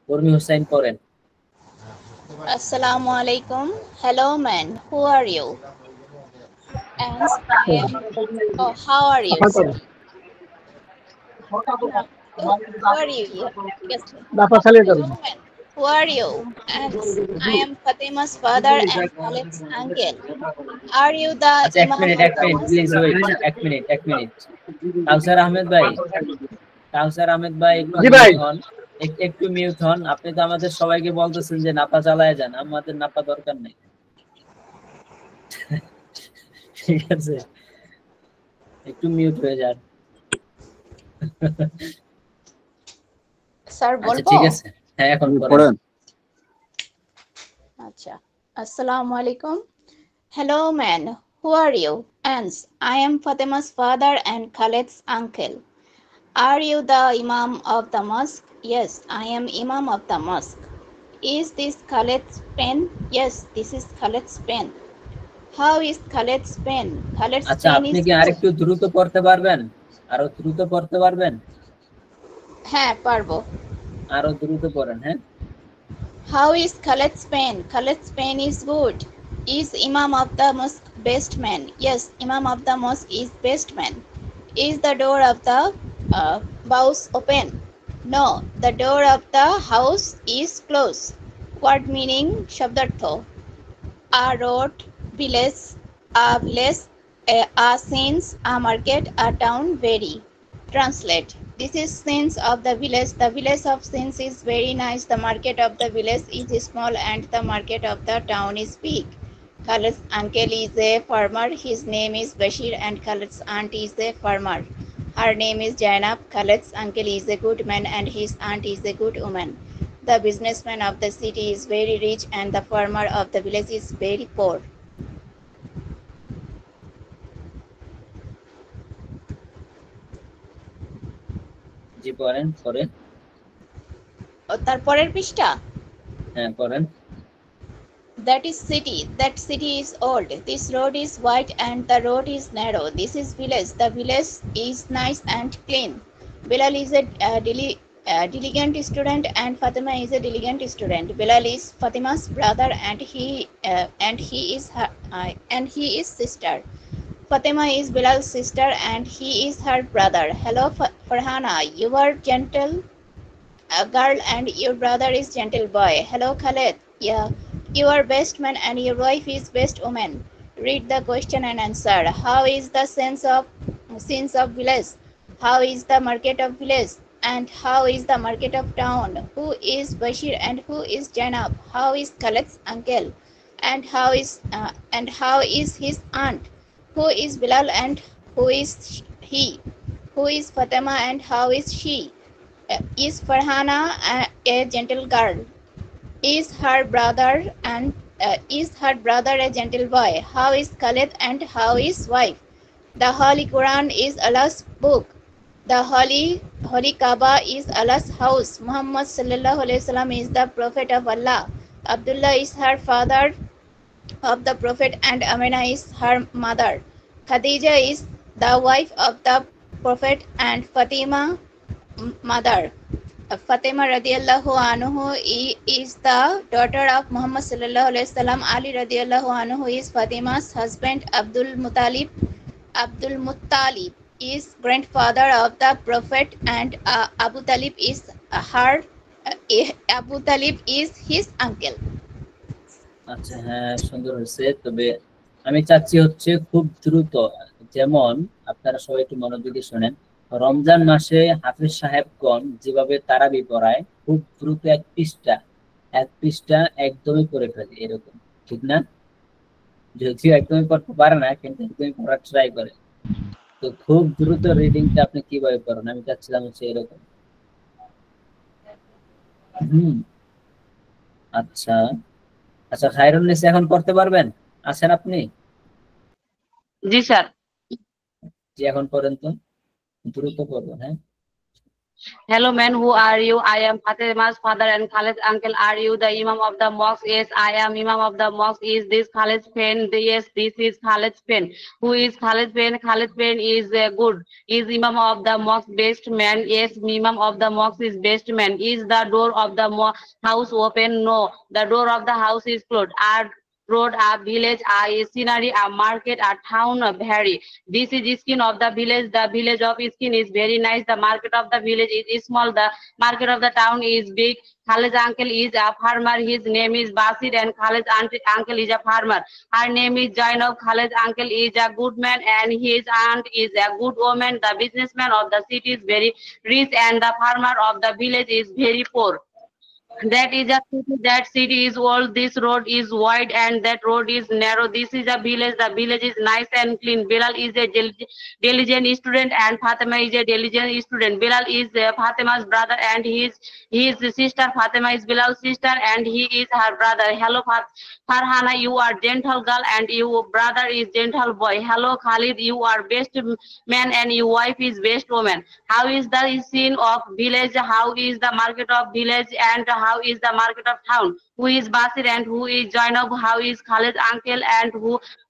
উর্মি হোসেন পড়েন। আসসালামু আলাইকুম। Hello man, who are you? And I am, oh, how are you? Who are you? Yes. Who are you? And I am Fatima's father and Khaled's uncle. Are you the Imam? এক minute, please wait, এক minute. কাউসার আহমেদ ভাই, একটু mute হন। আপনি তো আমাদের সবাইকে বলতেছেন যে নাপা চালায় যান, আমাদের নাপা দরকার নেই। ঠিক আছে, একটু মিউট হয়ে যান। স্যার বলবো? ঠিক আছে, হ্যাঁ এখন পড়েন। আচ্ছা, আসসালামু আলাইকুম। Hello man, Who are you? Ans. I am Fatima's father and Khaled's uncle. Are you the Imam of the mosque? Yes, I am Imam of the mosque. Is this Khaled's pen? Yes, this is Khaled's pen. How is Khaled's pen? Khaled's আচ্ছা pen আপনি is কি good. আরেকটু দ্রুত পড়তে পারবেন? আরো দ্রুত পড়তে পারবেন? হ্যাঁ পারবো। আরো দ্রুত পড়েন, হ্যাঁ? How is Khaled's pen? Khaled's pen is good. Is Imam of the mosque best man? Yes, Imam of the mosque is best man. Is the door of the house open? No, the door of the house is closed. Word meaning Shabdartho. A road, village, a sense, a market, a town, very. Translate. This is sense of the village. The village of sense is very nice. The market of the village is small and the market of the town is big. Khaled's uncle is a farmer. His name is Bashir and Khaled's aunt is a farmer. Her name is Jainab. Khaled's uncle is a good man and his aunt is a good woman. The businessman of the city is very rich and the farmer of the village is very poor. জি পড়েন, পড়েন। তারপরের পৃষ্ঠা। হ্যাঁ পড়েন। That is city. That city is old. This road is wide and the road is narrow. This is village. The village is nice and clean. Bilal is a diligent student and Fatima is a diligent student. Bilal is Fatima's brother and he is sister. Fatima is Bilal's sister and he is her brother. Hello Farhana, you are gentle girl and your brother is gentle boy. Hello Khaled, yeah, you are best man and your wife is best woman. Read the question and answer. How is the sense of village? How is the market of village? And how is the market of town? Who is Bashir and who is Jainab? How is Khaled's uncle? And how is his aunt? Who is Bilal and who is he? Who is Fatima and how is she? Is Farhana a gentle girl? Is her brother a gentle boy? How is Khaled and how is wife? The Holy Quran is Allah's book. The Holy Kaaba is Allah's house. Muhammad sallallahu alaihi wasallam is the prophet of Allah. Abdullah is her father of the prophet and Amina is her mother. Khadija is the wife of the prophet and Fatima mother. Fatima radiallahu anhu is the daughter of Muhammad sallallahu alaihi wasallam. Ali radiallahu anhu is Fatima's husband. Abdul Muttalib is grandfather of the prophet and Abu Talib is his uncle. আচ্ছা হ্যাঁ সুন্দর হয়েছে, তবে আমি চাচ্ছি হচ্ছে খুব দ্রুত, যেমন আপনারা সবাই একটু মনোযোগী শোনেন। রমজান মাসে হাফেজ সাহেবগণ যেভাবে তারাবি পড়ায় খুব দ্রুত এক পৃষ্ঠা একদমই পড়ে ফেলে, এরকম ঠিক না? যদিও একদমই পড়তে পারে না কিন্তু একদমই পড়ার ট্রাই করে। তো খুব দ্রুত রিডিংটা আপনি কিভাবে করেন আমি চাচ্ছিলাম হচ্ছে এরকম। আচ্ছা আচ্ছা খায়রুন নিসা এখন পড়তে পারবেন? আছেন আপনি? জি স্যার। জি এখন পড়েন তো, দ্রুত পড়বেন। হ্যাঁ। Hello man, who are you? I am Fatima's father and Khaled's uncle. Are you the Imam of the mosque? Yes, I am Imam of the mosque. Is this Khaled's pen? Yes, this is Khaled's pen. Who is Khaled's pen? Khaled's pen is good. Is Imam of the mosque best man? Yes, Imam of the mosque is best man. Is the door of the house open? No, the door of the house is closed. Are road, a village, a scenery, a market, a town, a vary. This is skin of the village. The village of skin is very nice. The market of the village is small. The market of the town is big. Khaled's uncle is a farmer. His name is Basir and Khaled's uncle is a farmer. Her name is Jainab. Khaled's uncle is a good man and his aunt is a good woman. The businessman of the city is very rich and the farmer of the village is very poor. That is a city, that city is old, this road is wide and that road is narrow. This is a village, the village is nice and clean. Bilal is a diligent student and Fatima is a diligent student. Bilal is Fatima's brother and his sister. Fatima is Bilal's sister and he is her brother. Hello Farhana, you are gentle girl and your brother is gentle boy. Hello Khalid, you are best man and your wife is best woman. How is the scene of village? How is the market of village? And how is the market of town? Who is Basir and who is Zainab? How is Khalid's uncle and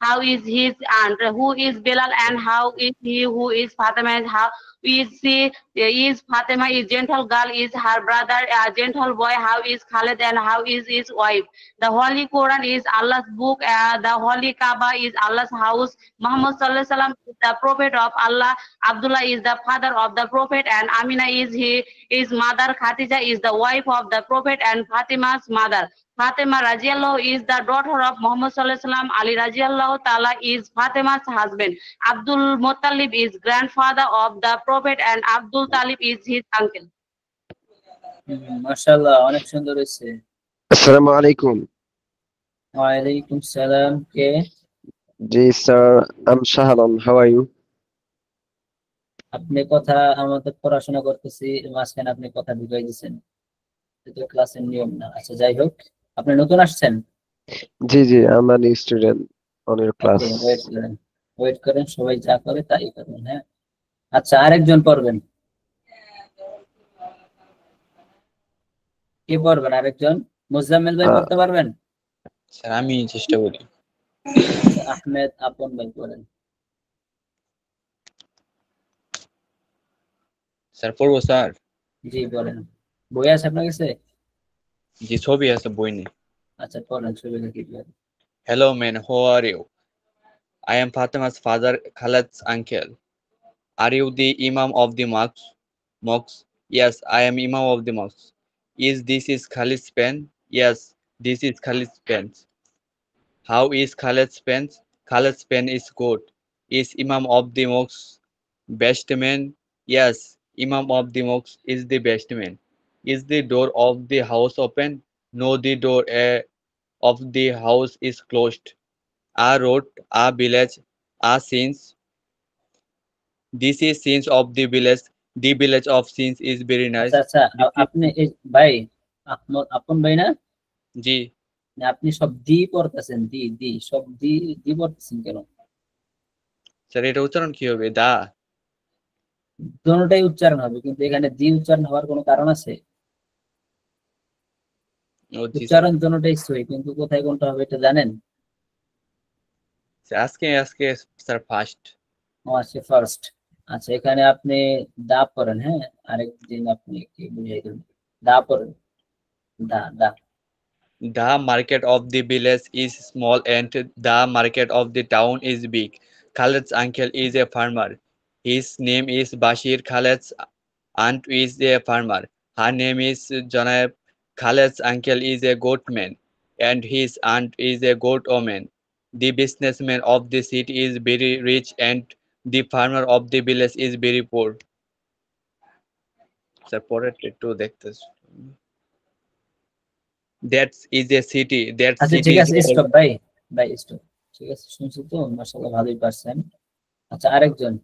how is his aunt? Who is Bilal and how is he? Who is Fatima and how is she? Is Fatima is gentle girl? Is her brother a gentle boy? How is Khalid and how is his wife? The Holy Quran is Allah's book. The Holy Kaaba is Allah's house. Muhammad Sallallahu Alaihi Wasallam is the prophet of Allah. Abdullah is the father of the prophet and Amina is his mother. Khatija is the wife of the prophet and Fatima's mother. Fatima Rajiallahu is the daughter of Muhammad Sallallahu Alaihi Wasallam. Ali Rajiallahu Ta'ala is Fatima's husband. Abdul Muttalib is grandfather of the prophet and Abdul Talib is his uncle. মাশাআল্লাহ, অনেক সুন্দর হয়েছে। আসসালামু আলাইকুম। ওয়ালাইকুম সালাম। কে? জি sir, I'm Shahram. How are you? আপনি কথা আমাদের পড়াশোনা করতেছি, মাঝখানে আপনি কথা ঢুকাই দিয়েছেন, এটা ক্লাসের নিয়ম না। আচ্ছা যাই হোক, আপনি নতুন আসছেন? জি জি, I'm an student on your class. Wait করেন, সবাই যা করে তাই করবেন। হ্যাঁ, আচ্ছা আরেকজন পড়বেন। কে পড়বেন? আরেকজন মুজাম্মেল ভাই পড়তে পারবেন? স্যার আমি চেষ্টা করি। আহমেদ আপন ভাই পড়েন। স্যার পড়বো স্যার? জি বলেন। বই আছে আপনার কাছে? জি ছবি আছে, বই নেই। আচ্ছা পড়েন, ছবি দেখি। Hello man, how are you? I am Fatima's father, Khaled's uncle. Are you the Imam of the mosque? Yes, I am Imam of the mosque. This is Khalid's pen? Yes, this is Khalid's pen. How is Khaled's pen? Khaled's pen is good. Is Imam of the mosque best man? Yes, Imam of the mosque is the best man. Is the door of the house open? No, the door of the house is closed. A road, a village, a scenes. This is scenes of the village. The village of scenes is very nice. আচ্ছা আপনি ভাই আপন ভাই না? জি। আপনি সব দি পড়তেছেন, দি সব দি পড়তেছেন কেন? স্যার এটা উচ্চারণ কি হবে? দা? দুটোটাই উচ্চারণ হবে, কিন্তু এখানে দি উচ্চারণ হওয়ার কোনো কারণ আছে? উচ্চারণ দুটোটাই সহি, কিন্তু কোথায় কোনটা হবে এটা জানেন? আজকে স্যার ফার্স্ট। ও আচ্ছা ফার্স্ট। আচ্ছা এখানে আপনি দা পড়েন। হ্যাঁ, আরেকদিন আপনি কি বুঝাই দেবেন। দা পড়েন, দা। The market of the village is small and the market of the town is big. Khaled's uncle is a farmer. His name is Bashir. Khaled's aunt is a farmer. Her name is Janab. Khaled's uncle is a goatman and his aunt is a goat woman. The businessman of the city is very rich and the farmer of the village is very poor. Sir, to that is a city. That আচ্ছা city ঠিক আছে, is stop ভাই stop. ঠিক আছে, শুনছি তো, মাশাআল্লাহ ভালোই পারছেন। আচ্ছা আরেকজন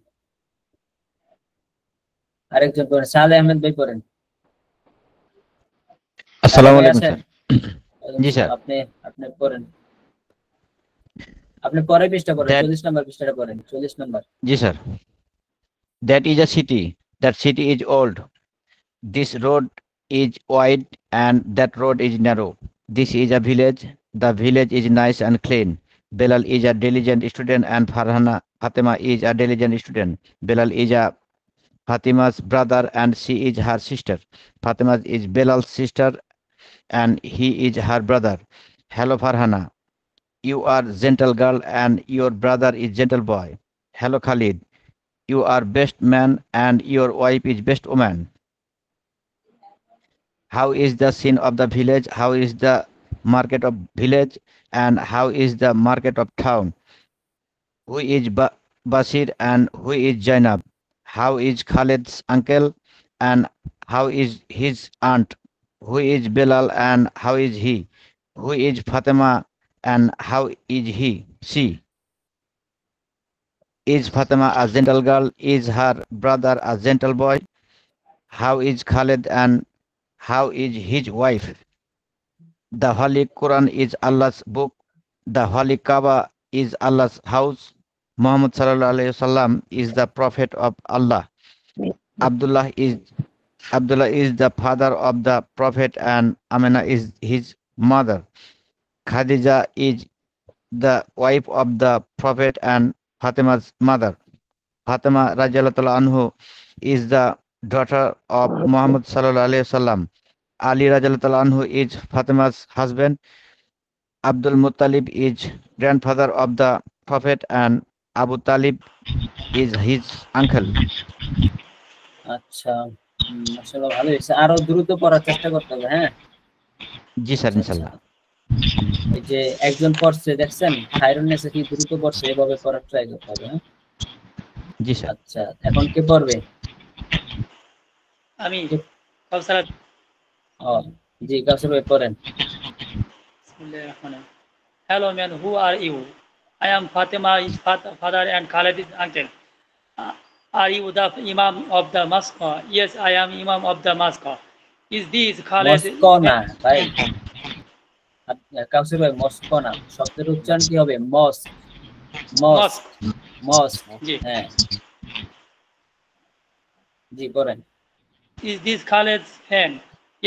পড়েন, সালে আহমেদ ভাই পড়েন। আসসালামু আলাইকুম স্যার। জি স্যার। আপনি পড়েন। আপনি পরে পৃষ্ঠা পড়েন, 40 নম্বর পৃষ্ঠাটা পড়েন, 40 নম্বর। জি sir. That is a city. That city is old. This road is wide and that road is narrow. This is a village. The village is nice and clean. Bilal is a diligent student and Fatima is a diligent student. Bilal is a Fatima's brother and she is her sister. Fatima is Bilal's sister and he is her brother. Hello Farhana, you are gentle girl and your brother is gentle boy. Hello Khalid, you are best man and your wife is best woman. How is the scene of the village? How is the market of village? And how is the market of town? Who is Basir and who is Zainab? How is Khalid's uncle and how is his aunt? Who is Bilal and how is he? Who is Fatima and how is she? Is Fatima a gentle girl? Is her brother a gentle boy? How is Khalid and how is his wife? The Holy Quran is Allah's book. The Holy Kaaba is Allah's house. Muhammad sallallahu alaihi wasallam is the prophet of Allah. Abdullah is the father of the prophet and Amina is his mother. Khadija is the wife of the prophet and Fatima's mother. Fatima radiallahu anhu is the daughter of Muhammad sallallahu alaihi wasallam. Ali radiallahu anhu is Fatima's husband. Abdul Muttalib is grandfather of the prophet and Abu Talib is his uncle. আচ্ছা, আসলে ভালো হয়েছে, আরো দ্রুত পড়ার চেষ্টা করতে হবে। হ্যাঁ জি স্যার, ইনশাআল্লাহ। এই যে একজন পড়ছে দেখছেন, খায়রুন্নেসা কি দ্রুত পড়ছে, এভাবে পড়ার ট্রাই করতে হবে। হ্যাঁ জি স্যার। আচ্ছা, এখন কে পড়বে? আমি কাউসার আবি। জি কাউসার ভাই পড়েন। Hello man, who are you? I am Fatima, his father and Khalid is uncle. Are you the Imam of the mosque? Yes, I am Imam of the mosque. Is this Khalid? Moscow না ভাই, কাউসার ভাই Moscow না, শব্দের উচ্চারণ কি হবে? মস্ক, মস্ক, মস্ক। হ্যাঁ জি পড়েন। Is this Khalid's pen?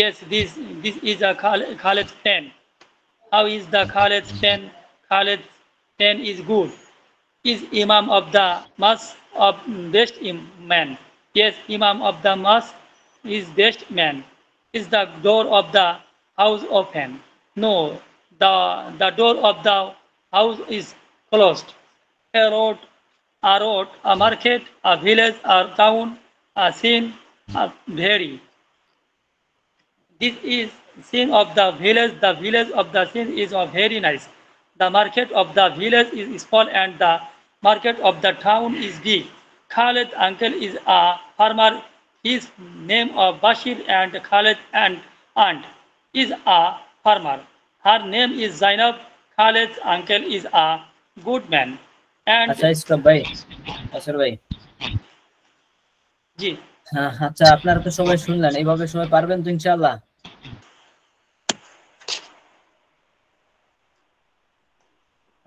Yes, this is a Khalid's pen. How is the Khalid's pen? Khalid's pen is good. Is Imam of the mosque of best man? Yes, Imam of the mosque is best man. Is the door of the house open? No, the door of the house is closed. A road, a market, a village, a town, a scene, a very. This is scene of the village. The village of the scene is very nice. The market of the village is small and the market of the town is big. Khalid uncle is a farmer. His name of Bashir and Khalid and aunt is a farmer. Her name is Zainab. Khalid's uncle is a good man. And আচ্ছা stop ভাই, কাউসার ভাই। জি আচ্ছা, আপনারা তো সবাই শুনলেন, এইভাবে সবাই পারবেন তো ইনশাআল্লাহ?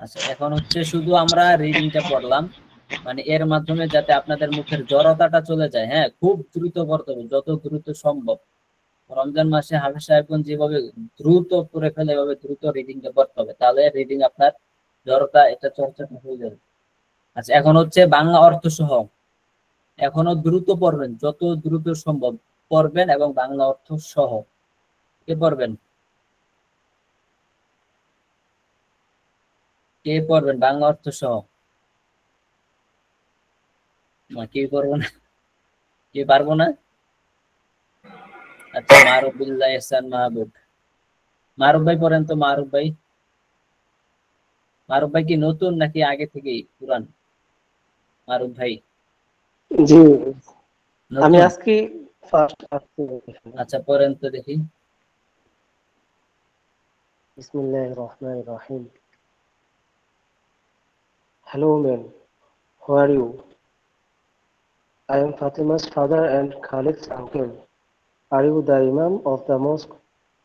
আচ্ছা, এখন হচ্ছে শুধু আমরা রিডিংটা পড়লাম, মানে এর মাধ্যমে যাতে আপনাদের মুখের জড়তাটা চলে যায়। হ্যাঁ, খুব দ্রুত পড়তে হবে, যত দ্রুত সম্ভব। রমজান মাসে হাফেজ সাহেবগণ যেভাবে দ্রুত করে ফেলে, এভাবে দ্রুত রিডিংটা পড়তে হবে, তাহলে রিডিং আপনার জড়তা এটা চর্চাটা হয়ে যাবে। আচ্ছা, এখন হচ্ছে বাংলা অর্থ সহ, এখনো দ্রুত পড়বেন, যত দ্রুত সম্ভব পড়বেন এবং বাংলা অর্থ সহ। কে পড়বেন? কে পড়বেন বাংলা অর্থ সহ? কে পড়বো না? কে পারবো না? আচ্ছা, মারুফুল্লাহ ইহসান মাহবুব, মারুফ ভাই পড়েন তো। মারুফ ভাই, মারুফ ভাই কি নতুন নাকি আগে থেকেই পুরান? মারুফ ভাই জি, আমি নতুন? আজকে ফার্স্ট আসছি। আচ্ছা পড়েন তো দেখি। বিসমিল্লাহির রহমানির রহিম। Hello man, who are you? I am Fatima's father and Khalid's uncle. Are you the Imam of the mosque?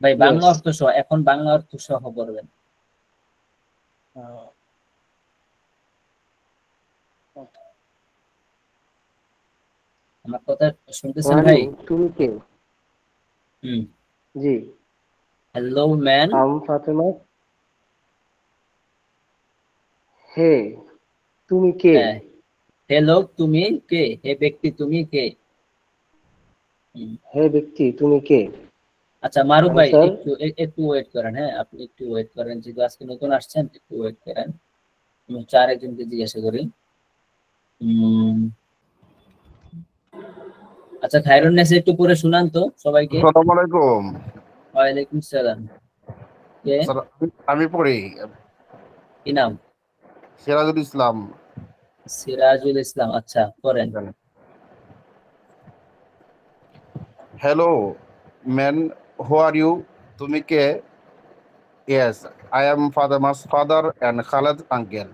ভাই বাংলা Yes. অর্থ সহ, এখন বাংলা অর্থ সহ পড়বেন। আমার কথা শুনতেছেন Who are ভাই? you? তুমি কে? জি। Hello man. I'm Fatima. হে, তুমি কে? হ্যালো, তুমি কে? হে ব্যক্তি তুমি কে? হে ব্যক্তি তুমি কে? আচ্ছা মারুফ ভাই Answer. একটু ওয়েট করেন। হ্যাঁ, আপনি একটু ওয়েট করেন, যেহেতু আজকে নতুন আসছেন, একটু ওয়েট করেন। আমি চার একজনকে জিজ্ঞাসা করি। আচ্ছা, খায়রুন্নেসা একটু পড়ে শোনান তো সবাইকে। আসসালামু আলাইকুম। ওয়ালাইকুম সালাম। কে? আমি পড়ি। কি নাম? সিরাজুল ইসলাম। সিরাজুল ইসলাম, আচ্ছা পড়েন। Hello man, who are you? তুমি কে? Yes, I am Fatema's father and Khaled uncle.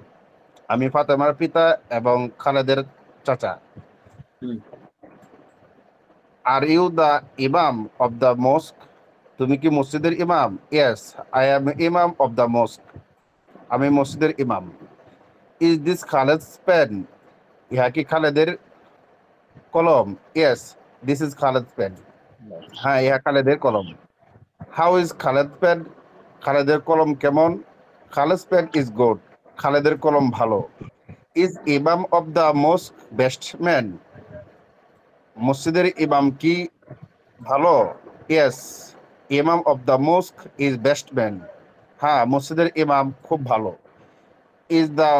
আমি ফাতেমার পিতা এবং খালেদের চাচা। Are you the imam of the mosque? তুমি কি মসজিদের ইমাম? Yes, I am imam of the mosque. আমি মসজিদের ইমাম। Is this Khaled's pen? ইহা কি খালেদের কলম? Yes, this is Khaled's pen. হ্যাঁ, ইহা খালেদের কলম। How is Khaled's pen? খালেদের কলম কেমন? Khaled's pen is good. খালেদের কলম ভালো। Is imam of the mosque best man? মসজিদের ইমাম কি ভালো? Yes, imam of the mosque is best man. হ্যাঁ, মসজিদের ইমাম খুব ভালো। Is the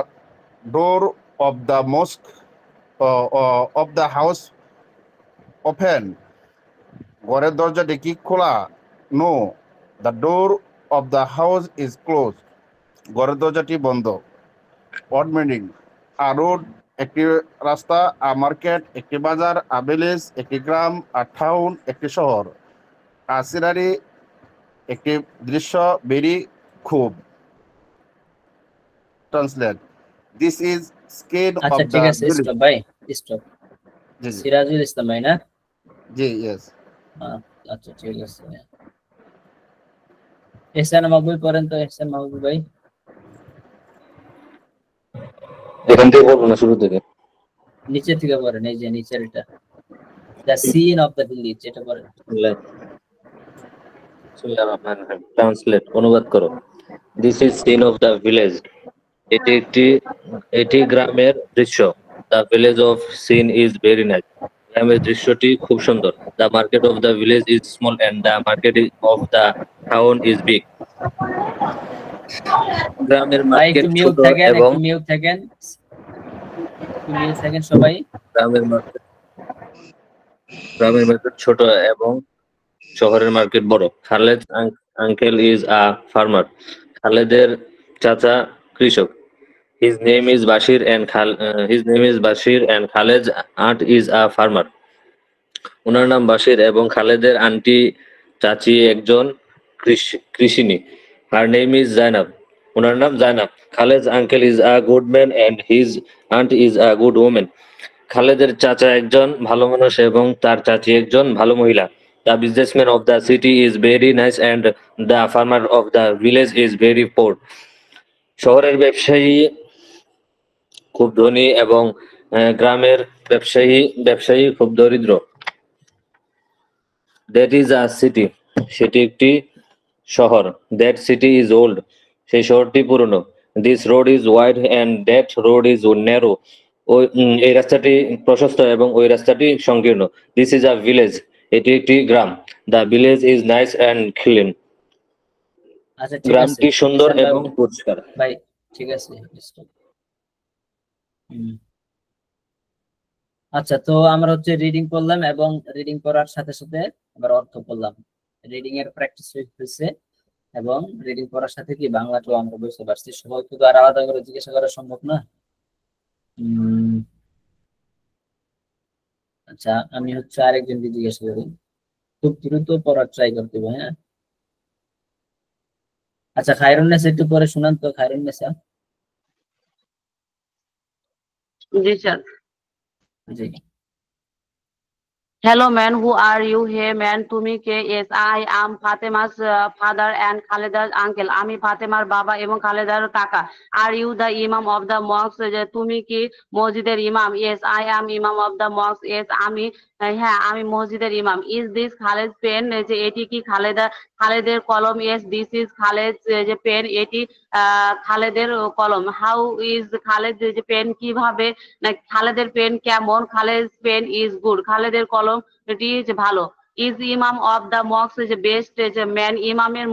door of the mosque of the house open? ঘরের দরজাটি কি খোলা? No, the door of the house is closed. ঘরের দরজাটি বন্ধ। Odd meaning. A road একটি রাস্তা, a market একটি বাজার, a village একটি গ্রাম, a town একটি শহর, a scenery একটি দৃশ্য, very খুব। Translate. This is skin আচ্ছা of ঠিক the আছে, village. স্টপ ভাই, স্টপ। জি জি সিরাজুল ইসলাম ভাই না? জি, yes. আচ্ছা ঠিক আছে। এহসান মাহবুব পড়েন তো, এহসান মাহবুব ভাই। এখান থেকে বলবো না, শুরু থেকে। নিচে থেকে পড়েন, এই যে নিচের এটা, the scene of the village, এটা পড়েন। ট্রান্সলেট, অনুবাদ করো। This is scene of the village, এটি গ্রামের দৃশ্য। The village of scene is very nice, গ্রামের দৃশ্যটি খুব সুন্দর। The market of the village is small and the market of the town is big. গ্রামের ভাই মার্কেট একটু মিউট ছোট থাকেন, এবং একটু মিউট থাকেন, একটু মিউট থাকেন সবাই। গ্রামের মার্কেট ছোট এবং শহরের মার্কেট বড়। Khaled uncle is a farmer, খালেদের চাচা কৃষক। His name is Bashir and Khaled's aunt is a farmer. ওনার নাম বাশির এবং খালেদের আন্টি চাচি একজন কৃষিনী। Her name is Zainab. ওনার নাম Zainab. Khaled's uncle is a good man and his aunt is a good woman. খালেদের চাচা একজন ভালো মানুষ এবং তার চাচি একজন ভালো মহিলা। The businessman of the city is very nice and the farmer of the village is very poor. শহরের ব্যবসায়ী খুব ধনী এবং গ্রামের ব্যবসায়ী খুব দরিদ্র। That is a city. সেটি একটি শহর। That city is old. সেই শহরটি পুরনো। This road is wide and that road is narrow. এই রাস্তাটি প্রশস্ত এবং ওই রাস্তাটি সংকীর্ণ। This is a village. এটি একটি গ্রাম। The village is nice and clean. আচ্ছা ঠিক আছে, গ্রামটি সুন্দর এবং পরিষ্কার। ভাই ঠিক আছে, স্টপ। আচ্ছা, তো আমরা হচ্ছে রিডিং করলাম এবং রিডিং করার সাথে সাথে আবার অর্থ করলাম। রিডিং এর প্র্যাকটিস হয়েছে এবং রিডিং করার সাথে কি বাংলাটাও আমরা বুঝতে পারছি। সবাই তো আর আলাদা করে জিজ্ঞাসা করা সম্ভব না। আচ্ছা, আমি হচ্ছে আরেকজনকে জিজ্ঞাসা করি, খুব দ্রুত পড়ার ট্রাই করতে হবে। হ্যাঁ, আচ্ছা খায়রুন্নেসা একটু পরে শুনান তো, খায়রুন্নেসা। জি স্যার। জি। Hello man, who are you? Hey man, তুমি কে? Yes, I am Fatema's father and Khaleda's uncle. আমি ফাতেমার বাবা এবং খালেদার কাকা। Are you the imam of the mosque? যে তুমি কি মসজিদের ইমাম? Yes, I am imam of the mosque. Yes, হ্যাঁ আমি মসজিদের ইমাম। Is this Khaled's pen? যে এটি কি খালেদের কলম? Yes, this is Khaled's যে পেন, এটি খালেদের কলম। How is Khaled যে পেন কিভাবে, না খালেদের পেন কেমন? Khaled's pen is good. খালেদের কলম এটি যে ভালো। ইজ ইমাম অফ দা মস্ক যে বেস্ট যে ম্যান, ইমামের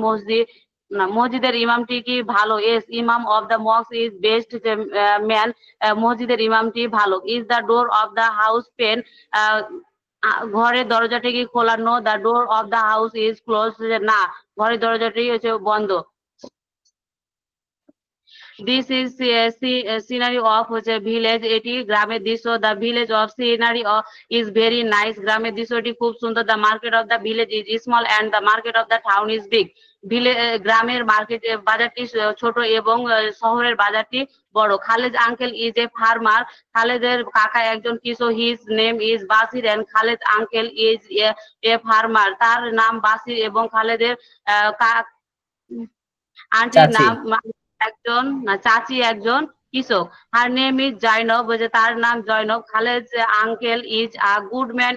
মসজিদের ইমামটি কি ভালো? As imam of the mosque is best যে ম্যান, মসজিদের ইমামটি ভালো। Is the door of the house open, ঘরের দরজাটি কি খোলা? No, the door of the house is close যে না, ঘরের দরজাটি হচ্ছে বন্ধ। This is scenery of হচ্ছে ভিলেজ, এটি গ্রামের দৃশ্য। The village of scenery is very nice, গ্রামের দৃশ্যটি খুব সুন্দর। The market of the village is small and the market of the town is big, গ্রামের মার্কেট বাজারটি ছোট এবং শহরের বাজারটি বড়। Khaled uncle is a farmer, খালেদের কাকা একজন কৃষক। His name is Basir and Khaled uncle is a farmer, তার নাম বাসির এবং খালেদের আন্টির চাচি। নাম একজন চাচি একজন কৃষক। হার নেম ইজ জয়নব, তার নাম Zainab. Khaled uncle is a good man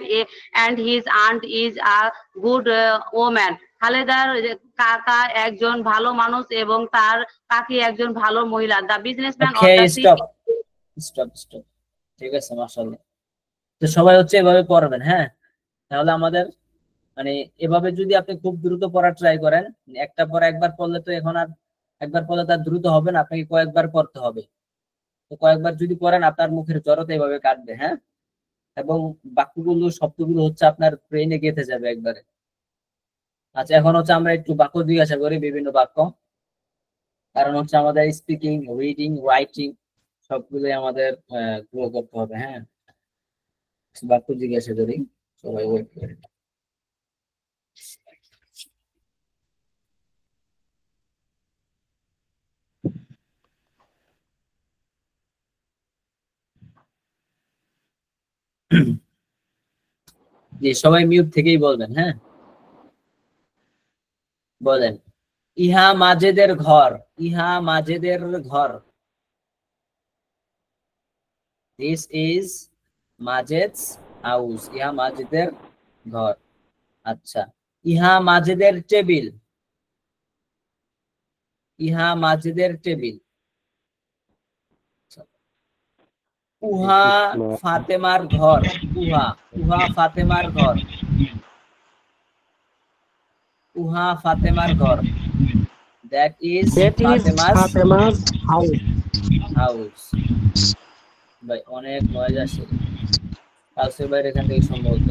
and his aunt is a good woman, খালেদার কাকা একজন ভালো মানুষ এবং তার কাকি একজন ভালো মহিলা। The businessman of okay, the stop stop stop. ঠিক আছে, মাশাআল্লাহ। তো সবাই হচ্ছে এভাবে পড়বেন, হ্যাঁ? তাহলে আমাদের মানে এভাবে যদি আপনি খুব দ্রুত পড়া ট্রাই করেন, একটা পর একবার পড়লে তো এখন আর একবার পড়লে তার দ্রুত হবে না, আপনাকে কয়েকবার পড়তে হবে। তো কয়েকবার যদি পড়েন আপনার মুখের জড়তা এভাবে কাটবে, হ্যাঁ? এবং বাক্যগুলো শব্দগুলো হচ্ছে আপনার ব্রেইনে গেঁথে যাবে একবারে। আচ্ছা, এখন হচ্ছে আমরা একটু বাক্য জিজ্ঞাসা করি, বিভিন্ন বাক্য, কারণ হচ্ছে আমাদের স্পিকিং, রিডিং, রাইটিং সবগুলোই আমাদের গ্রো করতে হবে, হ্যাঁ? বাক্য জিজ্ঞাসা করি, সবাই ওয়েট করে। জি, সবাই মিউট থেকেই বলবেন, হ্যাঁ? বলেন, ইহা মাজেদের ঘর, ইহা মাজেদের ঘর। দিস ইজ মাজেদস হাউস, ইহা মাজেদের ঘর। আচ্ছা, ইহা মাজেদের টেবিল, ইহা মাজেদের টেবিল। উহা ফাতেমার ঘর, উহা, উহা ফাতেমার ঘর, উহা ফাতেমার ঘর। That is Fatema's house. ভাই অনেক নয়েজ আসে, কাউসের বাইরে এখান থেকে সম্ভবত।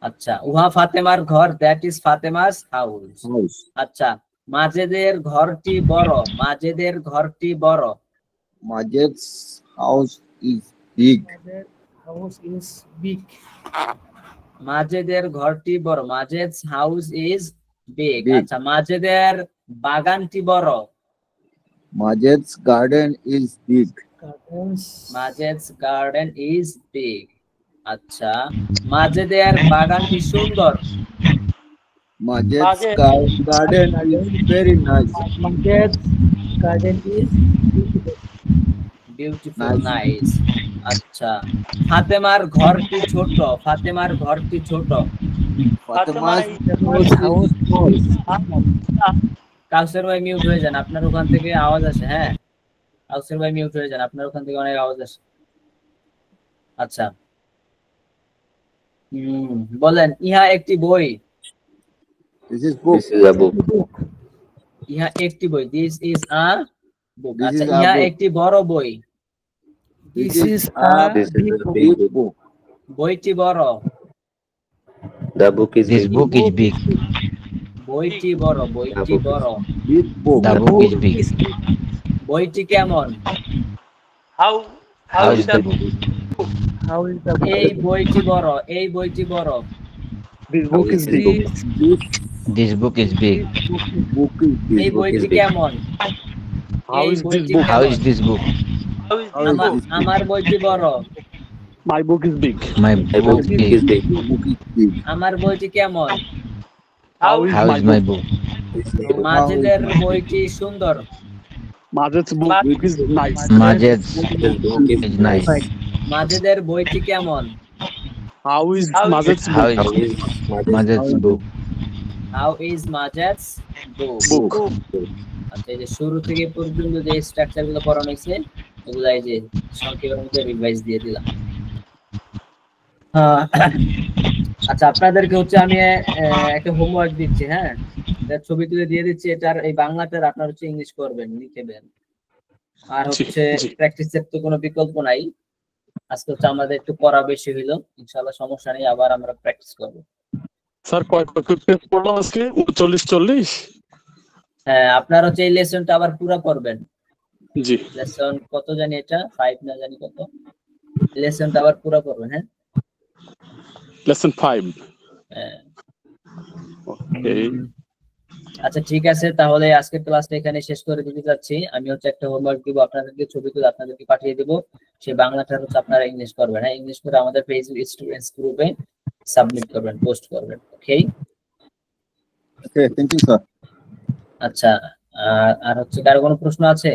আচ্ছা, উহা ফাতেমার ঘর, দ্যাট ইজ ফাতেমাস হাউস। আচ্ছা, মাজেদের ঘরটি বড়, মাজেদের ঘরটি বড়। Majid's house is big. House is big. মাজেদের ঘরটি বড়, মাজেদস হাউস ইজ বিগ। আচ্ছা, মাজেদের বাগানটি বড়। Majid's garden is big. Majid's garden is big. আচ্ছা, মাজেদের বাগানটি সুন্দর। Majid's garden is very nice. Majid's garden is beautiful, nice. আচ্ছা, ফাতেমার ঘরটি ছোট, ফাতেমার ঘরটি ছোট। Fatima's কাউসার ভাই মিউট হয়ে যান, আপনার ওখান থেকে আওয়াজ আসে, হ্যাঁ? কাউসার ভাই মিউট হয়ে যান, আপনার ওখান থেকে অনেক আওয়াজ আসে। আচ্ছা, বলেন, ইহা একটি বই। This is book. This is a book. ইহা একটি বই, this is a book. This আচ্ছা, is a ইহা book. একটি বড় বই। This is This is a big book. বইটি বড়, The book is This big. book is big. বইটি বড়, বইটি বড়। big book. The book is big. বইটি কেমন? How How is the book? how is the এই বইটি বড়, এই বইটি বড়। This book is big. This book is big. Book is এই big. বইটি কেমন? How এই is this বইটি book? How কেমন? is this book? how is How this is আমার this book? আমার বইটি বড়। My book is big. My My book book big. is big. Book is big. আমার বইটি কেমন? How is How my is my book? book? মাজেদের বইটি সুন্দর। Majid's book is nice. Majid's This book is is nice. মাজেদের বইটি কেমন? How is How is- Majid's How book? is How is Majid's book? How is Majid's book? Book. আচ্ছা, এই যে শুরু থেকে পর্যন্ত যে স্ট্রাকচার গুলো পড়ানো হয়েছে এগুলো এই যে সংক্ষেপের মধ্যে রিভাইজ দিয়ে দিলাম। আচ্ছা, আপনাদেরকে হচ্ছে আমি একটা হোমওয়ার্ক দিচ্ছি, হ্যাঁ? এটার ছবি তুলে দিয়ে দিচ্ছি, এটার এই বাংলাটার আপনার হচ্ছে ইংলিশ করবেন, লিখবেন। আর জি, হচ্ছে জি। প্র্যাকটিসের তো কোনো বিকল্প নাই। আজকে হচ্ছে আমাদের একটু পড়া বেশি হইলো, ইনশাআল্লাহ সমস্যা নেই, আবার আমরা প্র্যাকটিস করবো। স্যার কয় পেজ পড়লাম আজকে? 39 40? হ্যাঁ, আপনার হচ্ছে এই লেসনটা আবার পুরো করবেন। জি লেসন কত জানি, এটা 5 না জানি কত, লেসনটা আবার পুরো করবেন। হ্যাঁ, লেসন 5 হ্যাঁ। ওকে আচ্ছা ঠিক আছে, তাহলে আজকের ক্লাসটা এখানে শেষ করে দিতে যাচ্ছি। আমি হচ্ছে একটা হোমওয়ার্ক দিব আপনাদেরকে, ছবি তুলে আপনাদেরকে পাঠিয়ে দিব। সেই বাংলাটা হচ্ছে আপনারা ইংলিশ করবেন। হ্যাঁ, ইংলিশ করে আমাদের ফেসবুক স্টুডেন্টস গ্রুপে সাবমিট করবেন, পোস্ট করবেন। ওকে Okay, thank you, sir. আচ্ছা, আর হচ্ছে কারো কোনো প্রশ্ন আছে?